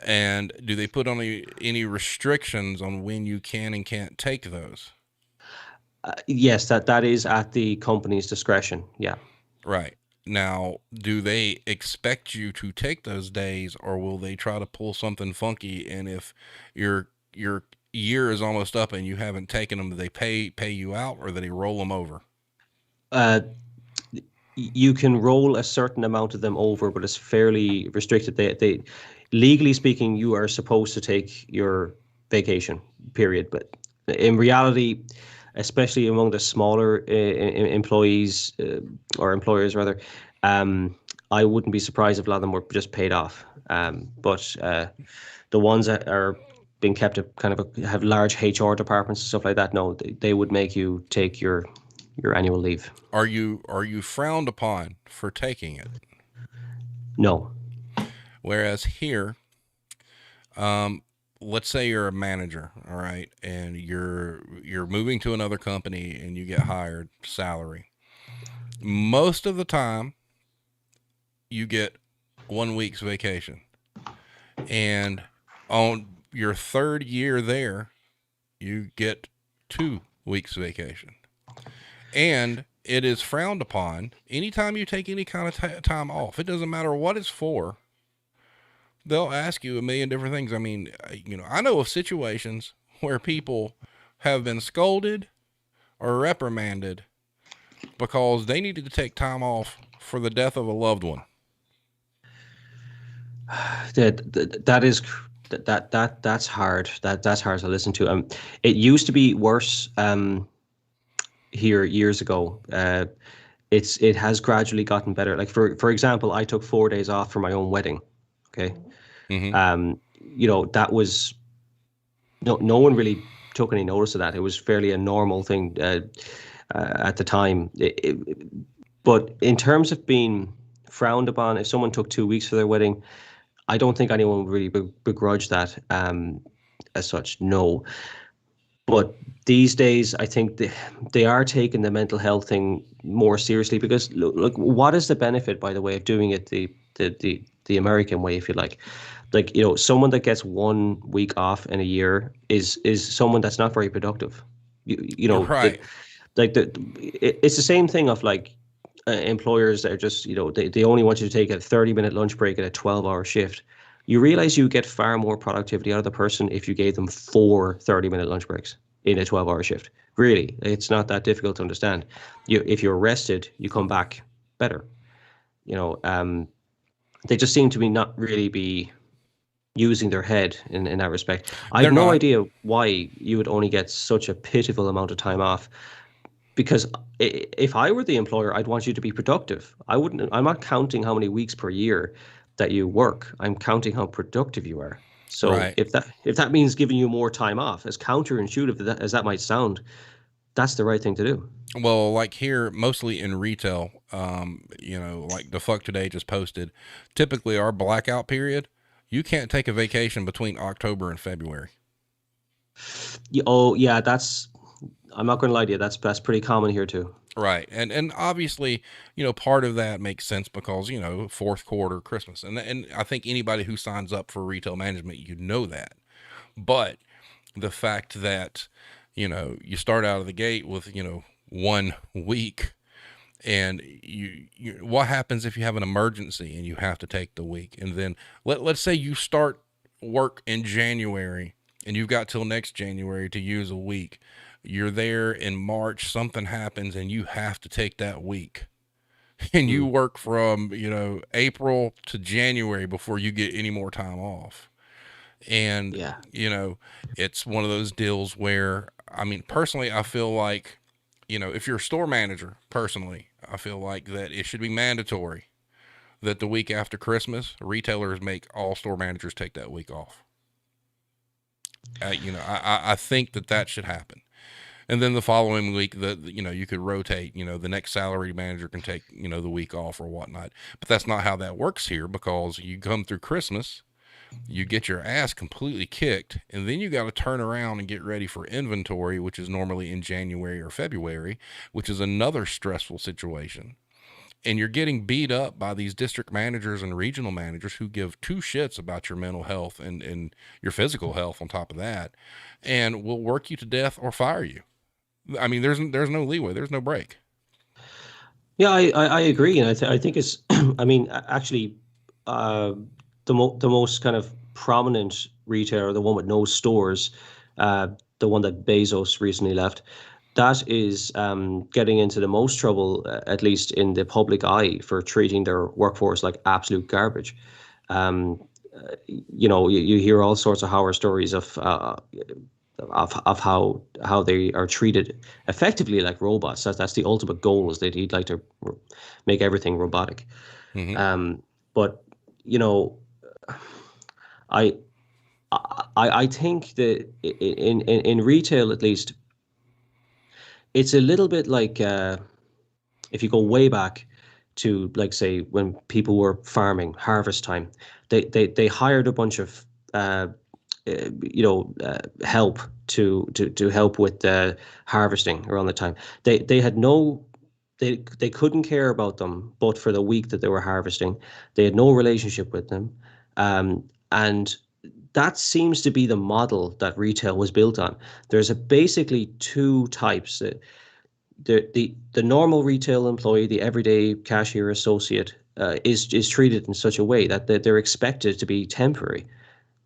And do they put on any restrictions on when you can and can't take those? Yes, that is at the company's discretion. Yeah. Right. Now, do they expect you to take those days, or will they try to pull something funky? And if your year is almost up and you haven't taken them, do they pay you out, or do they roll them over? Uh, you can roll a certain amount of them over, but it's fairly restricted. They legally speaking, you are supposed to take your vacation period, but in reality, especially among the smaller employees or employers rather, um, I wouldn't be surprised if a lot of them were just paid off. But the ones that are being kept up, kind of have large HR departments and stuff like that, no, they would make you take your annual leave. Are you frowned upon for taking it? No. Whereas here, let's say you're a manager, all right, and you're moving to another company and you get hired salary. Most of the time, you get 1 week's vacation, and on your third year there, you get 2 weeks vacation, and it is frowned upon anytime you take any kind of time off. It doesn't matter what it's for. They'll ask you a million different things. I mean, I know of situations where people have been scolded or reprimanded because they needed to take time off for the death of a loved one. That is that's hard. That's hard to listen to. It used to be worse here years ago. It has gradually gotten better. Like for example, I took 4 days off for my own wedding. Okay. Mm-hmm. That was no one really took any notice of that. It was fairly a normal thing at the time. But in terms of being frowned upon, if someone took 2 weeks for their wedding, I don't think anyone would really begrudge that as such. No, but these days, I think they are taking the mental health thing more seriously because look, what is the benefit, by the way, of doing it the American way, if you like? Like, someone that gets 1 week off in a year is someone that's not very productive. Right. It's the same thing of like employers that are just, they only want you to take a 30-minute lunch break at a 12-hour shift. You realize you get far more productivity out of the person if you gave them four 30-minute lunch breaks in a 12-hour shift. Really, it's not that difficult to understand. If you're rested, you come back better. You know, um, they just seem to be not really be using their head in that respect. I They're have no not. idea why you would only get such a pitiful amount of time off because if I were the employer, I'd want you to be productive. I'm not counting how many weeks per year that you work. I'm counting how productive you are. So Right. if that means giving you more time off, as counterintuitive as that might sound, that's the right thing to do. Well, like here, mostly in retail, like the fuck today just posted. Typically, our blackout period, you can't take a vacation between October and February. Oh yeah, that's. I'm not going to lie to you. That's pretty common here too. Right. And obviously, part of that makes sense because, fourth quarter Christmas. And I think anybody who signs up for retail management, you know that. But the fact that, you start out of the gate with, 1 week, and what happens if you have an emergency and you have to take the week? And then let's say you start work in January and you've got till next January to use a week. You're there in March, something happens and you have to take that week. And you Mm, work from, April to January before you get any more time off. And, yeah. you know, it's one of those deals where, I mean, personally, I feel like, if you're a store manager, personally, I feel like that it should be mandatory that the week after Christmas, retailers make all store managers take that week off. I think that should happen. And then the following week, you could rotate. The next salary manager can take the week off or whatnot. But that's not how that works here, because you come through Christmas, you get your ass completely kicked, and then you got to turn around and get ready for inventory, which is normally in January or February, which is another stressful situation. And you're getting beat up by these district managers and regional managers who give two shits about your mental health and your physical health on top of that, and will work you to death or fire you. I mean, there's no leeway, there's no break. Yeah, I agree, and I think it's. I mean, actually, uh, the most kind of prominent retailer, the one with no stores, uh, the one that Bezos recently left, that is getting into the most trouble, at least in the public eye, for treating their workforce like absolute garbage. Um, you hear all sorts of horror stories of how they are treated effectively like robots. That's the ultimate goal, is that he'd like to make everything robotic. Mm-hmm. But you know, I I think that in retail, at least, it's a little bit like, if you go way back to, like, say, when people were farming, harvest time, they hired a bunch of help to help with harvesting around the time. They had no they couldn't care about them, but for the week that they were harvesting, they had no relationship with them, and that seems to be the model that retail was built on. There's basically two types. The normal retail employee, the everyday cashier associate, is treated in such a way that they're expected to be temporary.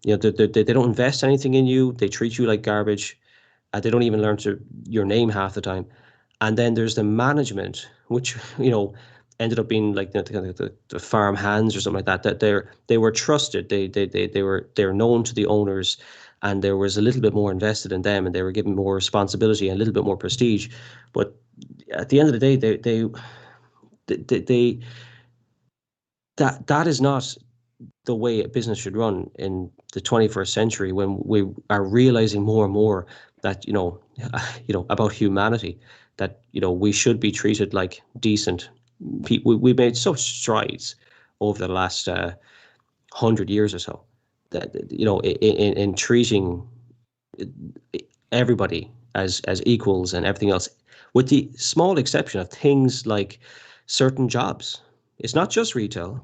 They don't invest anything in you. They treat you like garbage. They don't even learn to your name half the time. And then there's the management, which ended up being like the farm hands or something like that. That they were trusted. They were known to the owners, and there was a little bit more invested in them, and they were given more responsibility and a little bit more prestige. But at the end of the day, they that is not the way a business should run in the 21st century, when we are realizing more and more that about humanity, that we should be treated like decent people. We made such strides over the last 100 years or so, that in treating everybody as equals and everything else, with the small exception of things like certain jobs. It's not just retail,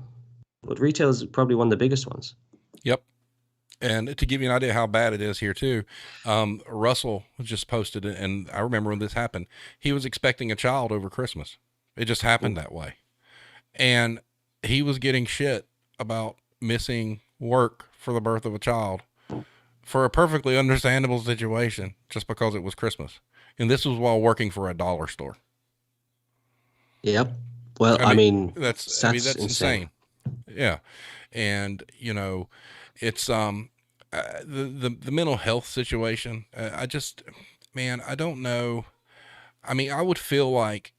but retail is probably one of the biggest ones. Yep. And to give you an idea how bad it is here too, Russell just posted it, and I remember when this happened. He was expecting a child over Christmas. It just happened that way, and he was getting shit about missing work for the birth of a child, for a perfectly understandable situation, just because it was Christmas. And this was while working for a dollar store. Yep. Well, I I mean, mean, that's that's insane. insane. Yeah, and it's the mental health situation. I just, man, I don't know. I mean, I would feel like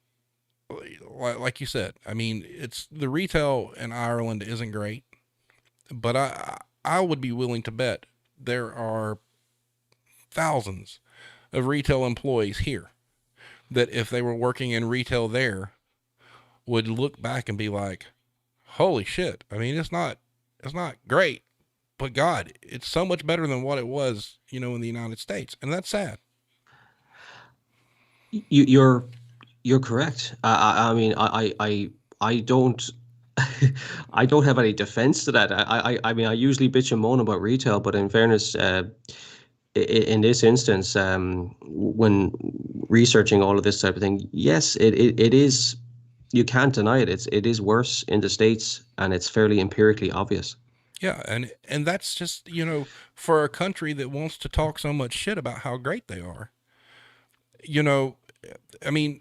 you said. I mean, it's the retail in Ireland isn't great, but I would be willing to bet there are thousands of retail employees here that, if they were working in retail there, would look back and be like, holy shit. I mean, it's not great, but God, it's so much better than what it was, in the United States. And that's sad. You're correct. I mean, I don't I don't have any defense to that. I mean, I usually bitch and moan about retail, but in fairness, in this instance, when researching all of this type of thing, yes, it is. You can't deny it. It is worse in the States, and it's fairly empirically obvious. Yeah, and that's just, for a country that wants to talk so much shit about how great they are. You know, I mean,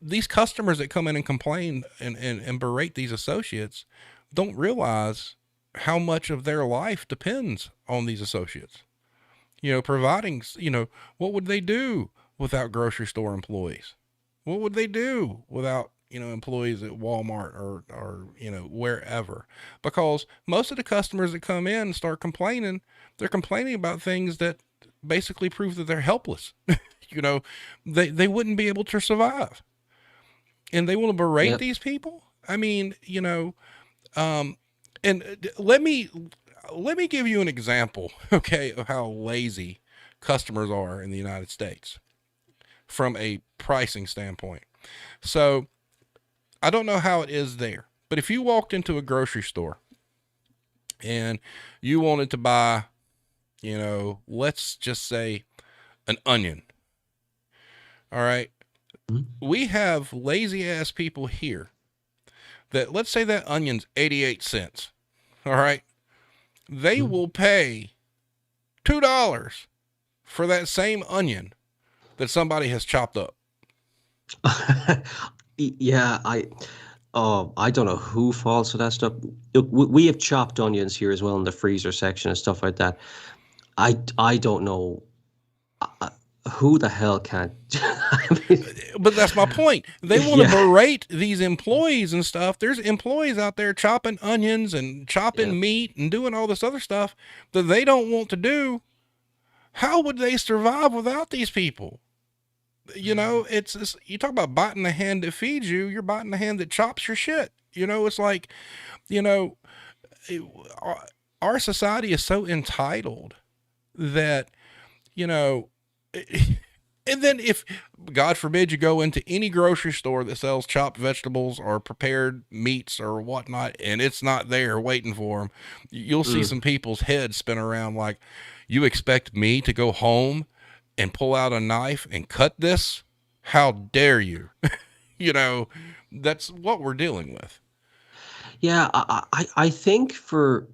these customers that come in and complain and berate these associates don't realize how much of their life depends on these associates. Providing, what would they do without grocery store employees? What would they do without, employees at Walmart or, wherever? Because most of the customers that come in and start complaining, they're complaining about things that basically prove that they're helpless. you know, they wouldn't be able to survive. And they want to berate Yeah. these people. I mean, um, and let me give you an example, okay, of how lazy customers are in the United States from a pricing standpoint. So I don't know how it is there, but if you walked into a grocery store and you wanted to buy, let's just say an onion, all right, Mhm. we have lazy ass people here that, let's say that onion's 88 cents, all right, they Mhm. will pay $2 for that same onion that somebody has chopped up. Yeah, I don't know who falls for that stuff. Look, we have chopped onions here as well in the freezer section and stuff like that. I don't know uh, who the hell can't. I mean, But that's my point. They want to yeah, berate these employees and stuff. There's employees out there chopping onions and yeah. chopping meat and doing all this other stuff that they don't want to do. How would they survive without these people? It's you talk about biting the hand that feeds you. You're biting the hand that chops your shit. It's like, you know, it, our society is so entitled that, you know, and then if, God forbid, you go into any grocery store that sells chopped vegetables or prepared meats or whatnot, and it's not there waiting for them, you'll see Mm. some people's heads spin around like, you expect me to go home and pull out a knife and cut this? How dare you? you know, that's what we're dealing with. Yeah, I think for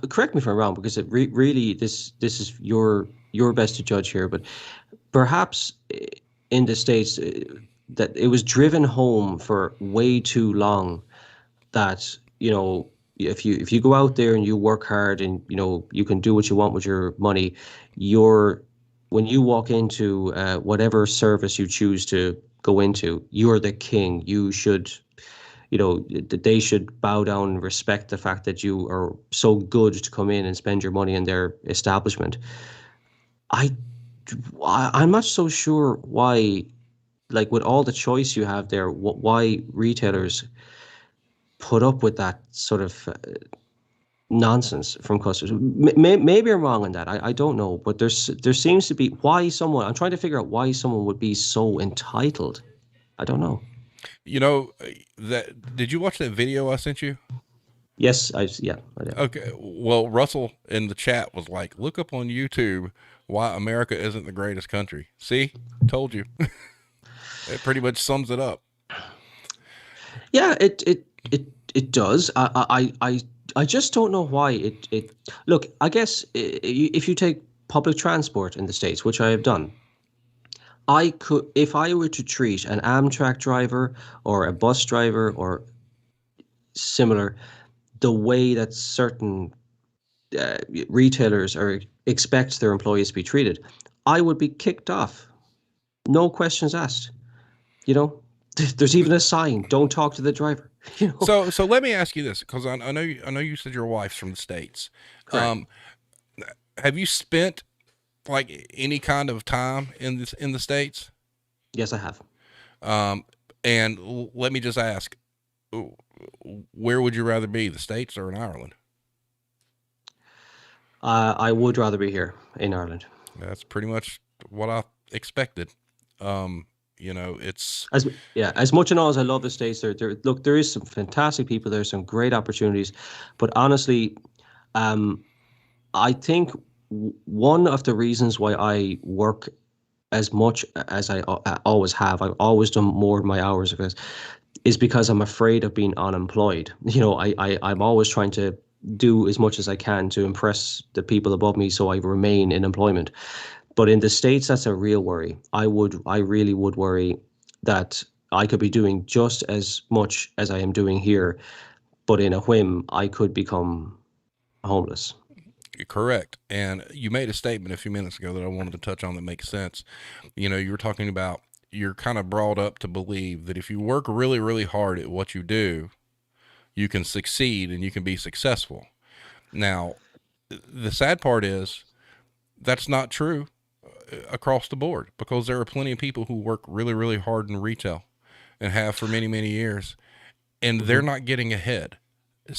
correct me if I'm wrong because it really this is your best to judge here, but perhaps in the States that it was driven home for way too long that if you go out there and you work hard and you can do what you want with your money, you're when you walk into whatever service you choose to go into, you're the king. You should that they should bow down and respect the fact that you are so good to come in and spend your money in their establishment. I I'm not so sure why, like with all the choice you have there, why retailers put up with that sort of nonsense from customers. Maybe I'm wrong on that. I don't know, but there seems to be why someone. I'm trying to figure out why someone would be so entitled. I don't know. You know, that did you watch that video I sent you? Yes, yeah, I did. Okay. Well, Russell in the chat was like, look up on YouTube why America isn't the greatest country. See? Told you. It pretty much sums it up. Yeah, it does. I just don't know why it. Look, I guess if you take public transport in the States, which I have done, I could if I were to treat an Amtrak driver or a bus driver or similar the way that certain uh, retailers or expect their employees to be treated, I would be kicked off. No questions asked. You know, there's even a sign: "Don't talk to the driver." You know, So let me ask you this, because I know you said your wife's from the States. correct. Um, have you spent like any kind of time in the States? Yes, I have. Um, and let me just ask, where would you rather be, the States or in Ireland? I would rather be here in Ireland. That's pretty much what I expected. Um, it's As yeah, as much and all as I love the States, look, there is some fantastic people there, some great opportunities, but honestly, um, I think one of the reasons why I work as much as I always have, I've always done more of my hours of this, is because I'm afraid of being unemployed. I'm always trying to do as much as I can to impress the people above me so I remain in employment. But in the States, that's a real worry. I really would worry that I could be doing just as much as I am doing here, but in a whim, I could become homeless. correct. And you made a statement a few minutes ago that I wanted to touch on that makes sense. You were talking about, you're kind of brought up to believe that if you work really, really hard at what you do, you can succeed and you can be successful. Now, the sad part is that's not true. across the board, because there are plenty of people who work really, really hard in retail and have for many, many years, and they're Hmm. not getting ahead.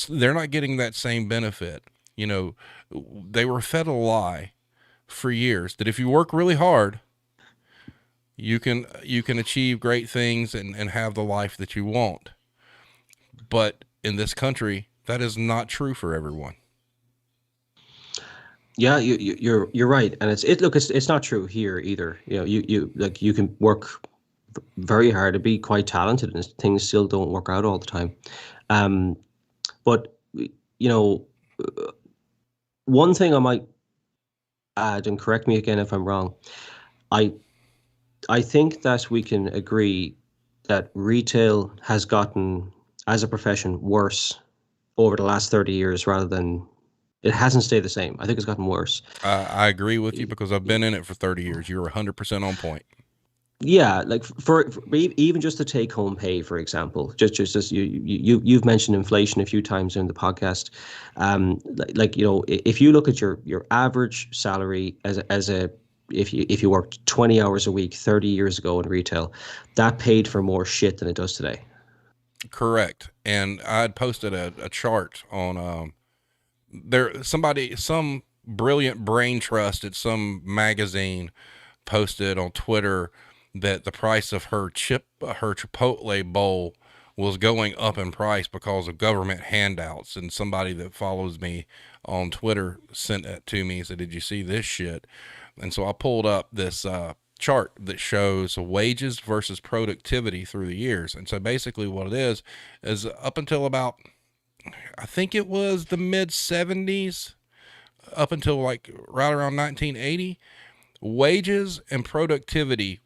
They're not getting that same benefit. You know, they were fed a lie for years that if you work really hard, you can achieve great things and have the life that you want. But in this country, that is not true for everyone. Yeah, you're right, and it's not true here either. You know, you like you can work very hard to be quite talented, and things still don't work out all the time. Um, but you know, one thing I might add, and correct me again if I'm wrong, I I think that we can agree that retail has gotten, as a profession, worse over the last 30 years rather than it hasn't stayed the same. I think it's gotten worse. I agree with you because I've been in it for 30 years. You're 100% on point. Yeah, like even just the take home pay, for example, just as you've mentioned inflation a few times in the podcast. Like, if you look at your average salary as a if you worked 20 hours a week 30 years ago in retail, that paid for more shit than it does today. Correct. And I had posted a chart on some brilliant brain trust at some magazine posted on Twitter that the price of her Chipotle bowl was going up in price because of government handouts. And somebody that follows me on Twitter sent that to me and said, "Did you see this shit?" And so I pulled up this chart that shows wages versus productivity through the years. And so basically, what it is up until about, I think it was the mid 70s, up until like right around 1980, wages and productivity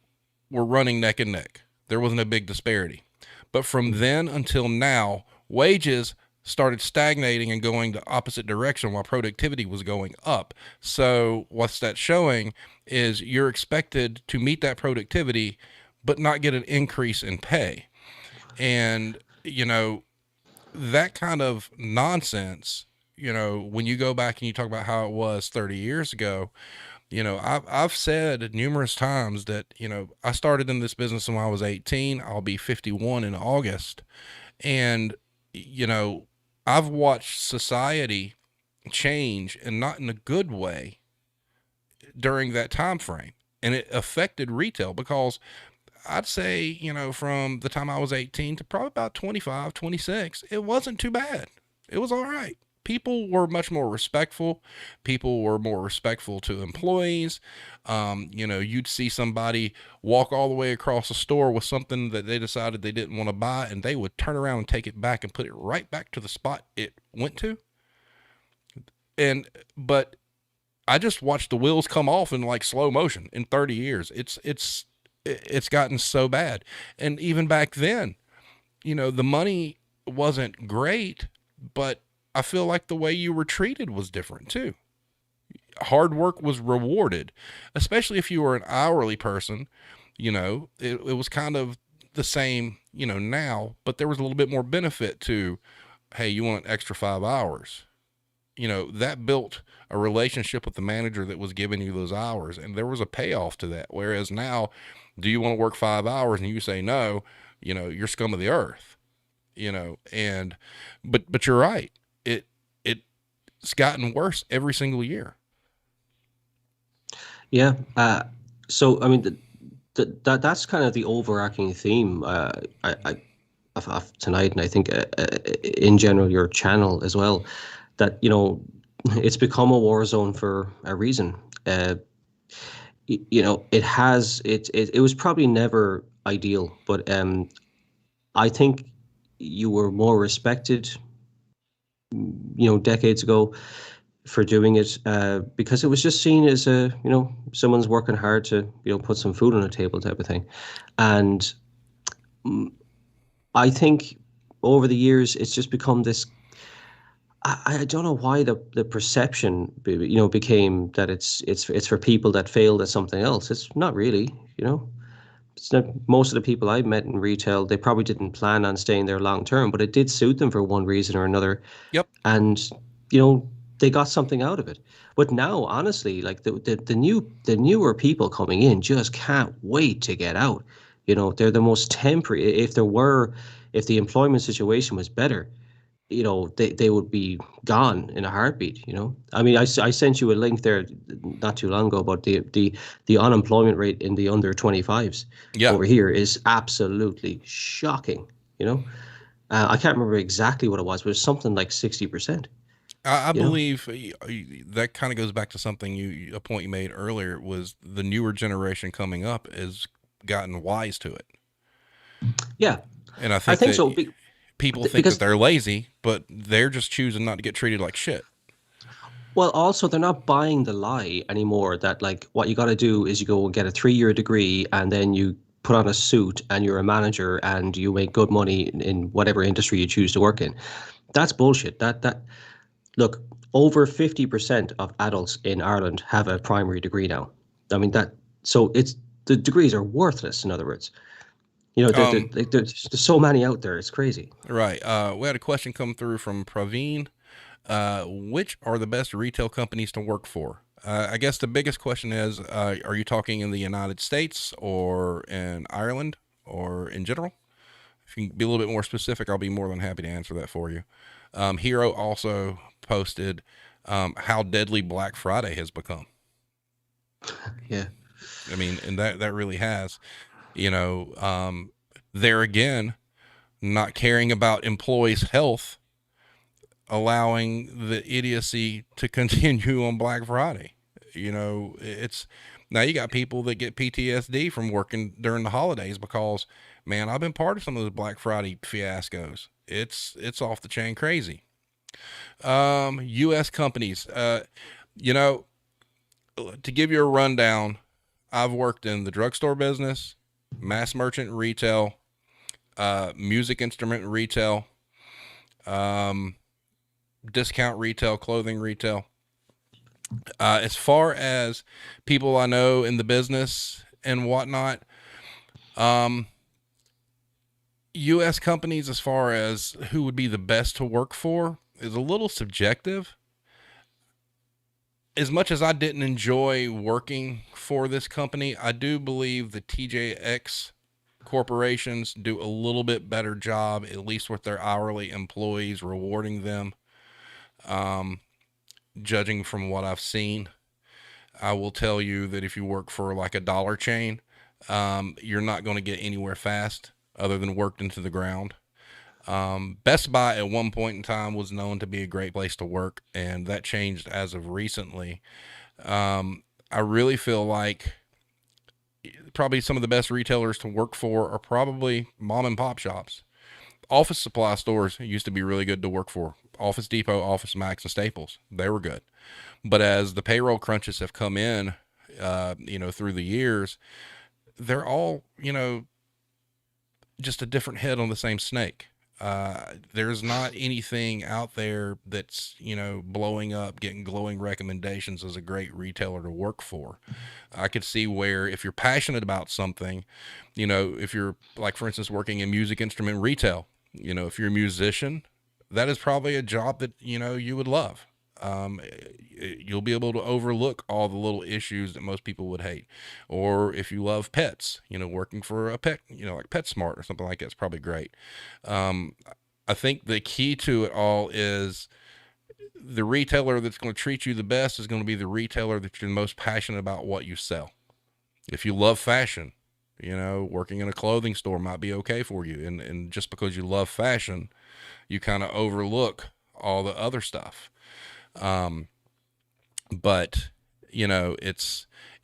were running neck and neck. There wasn't a big disparity. But from then until now, wages started stagnating and going the opposite direction while productivity was going up. So, what's that showing is you're expected to meet that productivity but not get an increase in pay. And, that kind of nonsense, when you go back and you talk about how it was 30 years ago, I've said numerous times that, I started in this business when I was 18. I'll be 51 in August. And, you know, I've watched society change, and not in a good way, during that time frame. And it affected retail because I'd say, from the time I was 18 to probably about 25, 26, it wasn't too bad. It was all right. People were much more respectful. People were more respectful to employees. You'd see somebody walk all the way across the store with something that they decided they didn't want to buy, and they would turn around and take it back and put it right back to the spot it went to. But I just watched the wheels come off in like slow motion in 30 years. It's gotten so bad. And even back then, the money wasn't great, but I feel like the way you were treated was different too. Hard work was rewarded, especially if you were an hourly person. It was kind of the same, now, but there was a little bit more benefit to, hey, you want an extra 5 hours. That built a relationship with the manager that was giving you those hours, and there was a payoff to that. Whereas now, do you want to work 5 hours and you say no, you're scum of the earth. And but you're right. It's gotten worse every single year. Yeah. So I mean, that's kind of the overarching theme. Of tonight, and I think in general your channel as well. That it's become a war zone for a reason. It was probably never ideal, but I think you were more respected, decades ago for doing it because it was just seen as someone's working hard to put some food on the table type of thing, and I think over the years it's just become this. I don't know why the perception became that it's for people that failed at something else. It's not really, you know. It's not, most of the people I've met in retail, they probably didn't plan on staying there long term, but it did suit them for one reason or another. Yep. And you know, they got something out of it. But now, honestly, like the newer people coming in just can't wait to get out. You know, they're the most temporary. If the employment situation was better, you know, they would be gone in a heartbeat. You know, I mean, I sent you a link there not too long ago about the unemployment rate in the under 25s Yeah. over here is absolutely shocking. You know, I can't remember exactly what it was, but it's something like 60%. I You know. believe that kind of goes back to something a point you made earlier was the newer generation coming up has gotten wise to it. Yeah, And I I think think that so people think that because they're lazy, but they're just choosing not to get treated like shit. well, also they're not buying the lie anymore that like what you got to do is you go and get a 3-year degree and then you put on a suit and you're a manager and you make good money in whatever industry you choose to work in. That's bullshit. That look, over 50% of adults in Ireland have a primary degree now. I mean that so it's the degrees are worthless. In other words, you know, Um, there's so many out there. It's crazy. right. We had a question come through from Praveen. Which are the best retail companies to work for? I guess the biggest question is, are you talking in the United States or in Ireland or in general? If you can be a little bit more specific, I'll be more than happy to answer that for you. Hero also posted how deadly Black Friday has become. Yeah. I mean, and that really has, you know, there again, not caring about employees' health, allowing the idiocy to continue on Black Friday. You know, it's now you got people that get PTSD from working during the holidays because, man, I've been part of some of those Black Friday fiascos. It's off the chain crazy. U.S. companies, you know, to give you a rundown, I've worked in the drugstore business, mass merchant retail, music instrument retail, um, discount retail, clothing retail. As far as people I know in the business and whatnot, um, U.S. companies, as far as who would be the best to work for, is a little subjective. As much as I didn't enjoy working for this company, I do believe the TJX corporations do a little bit better job, at least with their hourly employees, rewarding them. Um, Judging from what I've seen, I will tell you that if you work for like a dollar chain, you're not going to get anywhere fast other than worked into the ground. Best Buy at one point in time was known to be a great place to work, and that changed as of recently. I really feel like probably some of the best retailers to work for are probably mom and pop shops. Office supply stores used to be really good to work for. Office Depot, Office Max, and Staples, they were good. But as the payroll crunches have come in, through the years, they're all, just a different head on the same snake. There's not anything out there that's, blowing up, getting glowing recommendations as a great retailer to work for. I could see where if you're passionate about something, if you're like, for instance, working in music instrument retail, if you're a musician, that is probably a job that, you would love. Um, you'll be able to overlook all the little issues that most people would hate. Or if you love pets, working for a pet, like PetSmart or something like that's probably great. Um, I think the key to it all is the retailer that's going to treat you the best is going to be the retailer that you're most passionate about what you sell. If you love fashion, working in a clothing store might be okay for you. And just because you love fashion, you kind of overlook all the other stuff. Um, but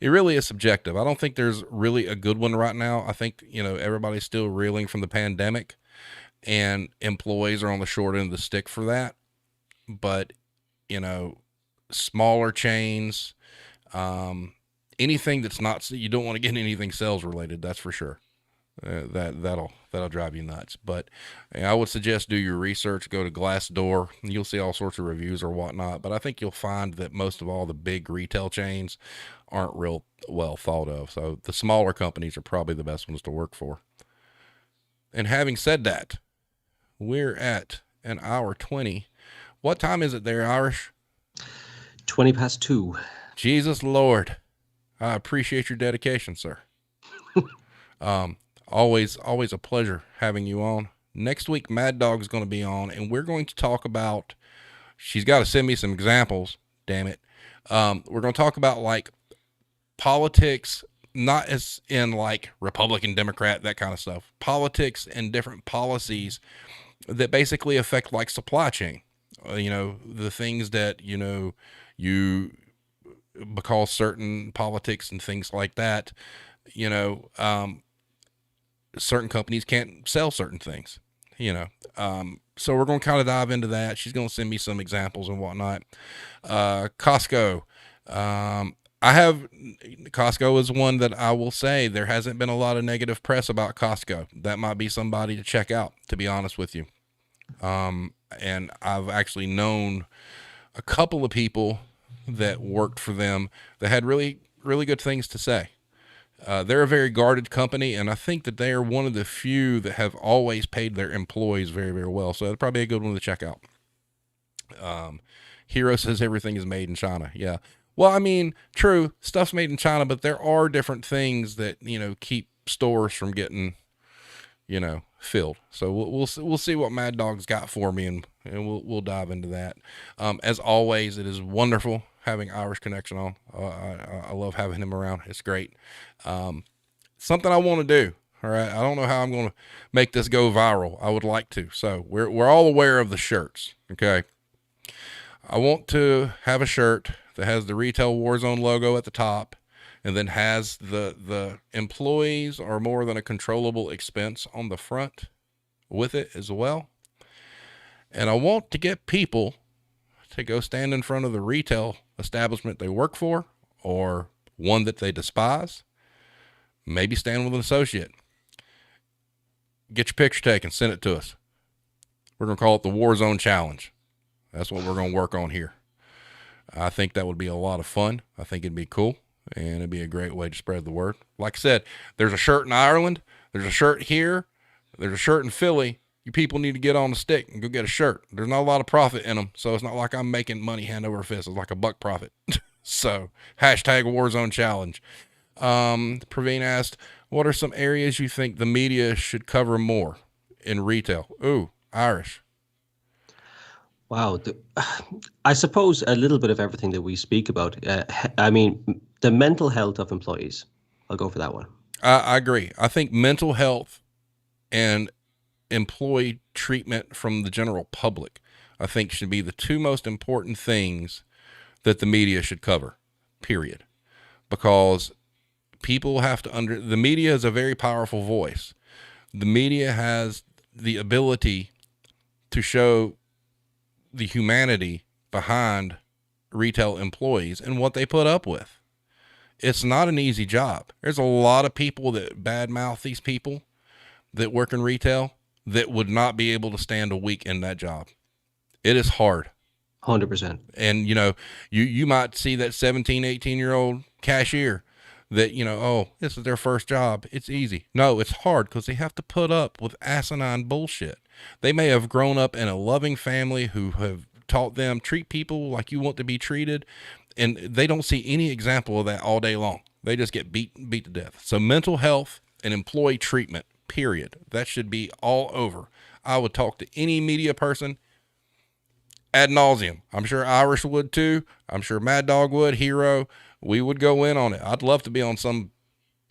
it really is subjective. I don't think there's really a good one right now. I think, everybody's still reeling from the pandemic and employees are on the short end of the stick for that. But, you know, smaller chains, um, anything that's not, you don't want to get anything sales related. That's for sure. That'll drive you nuts. But I would suggest do your research. Go to Glassdoor. You'll see all sorts of reviews or whatnot. But I think you'll find that most of all the big retail chains aren't real well thought of. So the smaller companies are probably the best ones to work for. And having said that, we're at an hour 20. What time is it there, Irish? 20 past 2. Jesus Lord. I appreciate your dedication, sir. Always a pleasure having you on. Next week, Mad Dog's going to be on, and we're going to talk about. She's got to send me some examples. Damn it. We're going to talk about like politics, not as in like Republican, Democrat, that kind of stuff. Politics and different policies that basically affect like supply chain. The things that you because certain politics and things like that. You know, certain companies can't sell certain things, so we're going to kind of dive into that. She's going to send me some examples and whatnot. Costco. I have Costco is one that I will say there hasn't been a lot of negative press about Costco. That might be somebody to check out, to be honest with you. And I've actually known a couple of people that worked for them that had really, really good things to say. They're a very guarded company, and I think that they are one of the few that have always paid their employees very, very well. So that's probably a good one to check out. Hero says everything is made in China. Yeah. Well, I mean, true, stuff's made in China, but there are different things that, keep stores from getting, filled. So we'll see what Mad Dog's got for me, and we'll dive into that. As always, it is wonderful having Irish Connection on. I love having him around. It's great. Something I want to do. All right. I don't know how I'm going to make this go viral. I would like to. So we're all aware of the shirts. Okay. I want to have a shirt that has the Retail Warzone logo at the top, and then has the employees are more than a controllable expense on the front with it as well. And I want to get people to go stand in front of the retail establishment they work for, or one that they despise. Maybe stand with an associate. Get your picture taken, send it to us. We're going to call it the Warzone Challenge. That's what we're going to work on here. I think that would be a lot of fun. I think it'd be cool, and it'd be a great way to spread the word. Like I said, there's a shirt in Ireland. There's a shirt here. There's a shirt in Philly. You people need to get on the stick and go get a shirt. There's not a lot of profit in them, so it's not like I'm making money hand over fist. It's like a buck profit. So, hashtag Warzone Challenge. Praveen asked, what are some areas you think the media should cover more in retail? Ooh, Irish. Wow. I suppose a little bit of everything that we speak about. I mean, the mental health of employees. I'll go for that one. I agree. I think mental health and employee treatment from the general public, I think, should be the two most important things that the media should cover, period. Because people have to the media is a very powerful voice. The media has the ability to show the humanity behind retail employees and what they put up with. It's not an easy job. There's a lot of people that badmouth these people that work in retail that would not be able to stand a week in that job. It is hard. 100%. And, you might see that 17, 18-year-old cashier that, oh, this is their first job. It's easy. No, it's hard because they have to put up with asinine bullshit. They may have grown up in a loving family who have taught them treat people like you want to be treated, and they don't see any example of that all day long. They just get beat to death. So mental health and employee treatment, period. That should be all over. I would talk to any media person ad nauseum. I'm sure Irish would too. I'm sure Mad Dog would, Hero. We would go in on it. I'd love to be on some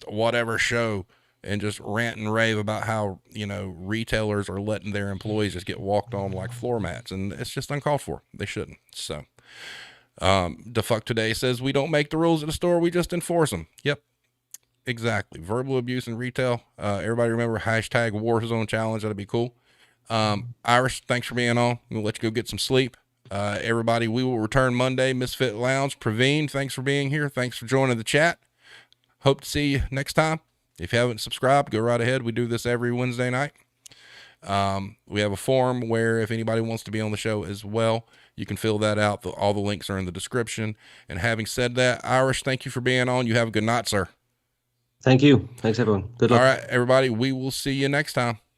whatever show and just rant and rave about how, retailers are letting their employees just get walked on like floor mats, and it's just uncalled for. They shouldn't. So, Defuck Today says, we don't make the rules at the store. We just enforce them. Yep. Exactly. Verbal abuse in retail. Everybody remember hashtag Warzone Challenge. That'd be cool. Irish, thanks for being on. We'll let you go get some sleep. Everybody, we will return Monday. Misfit Lounge. Praveen, thanks for being here. Thanks for joining the chat. Hope to see you next time. If you haven't subscribed, go right ahead. We do this every Wednesday night. We have a forum where if anybody wants to be on the show as well, you can fill that out. All the links are in the description. And having said that, Irish, thank you for being on. You have a good night, sir. Thank you. Thanks, everyone. Good luck. All right, everybody. We will see you next time.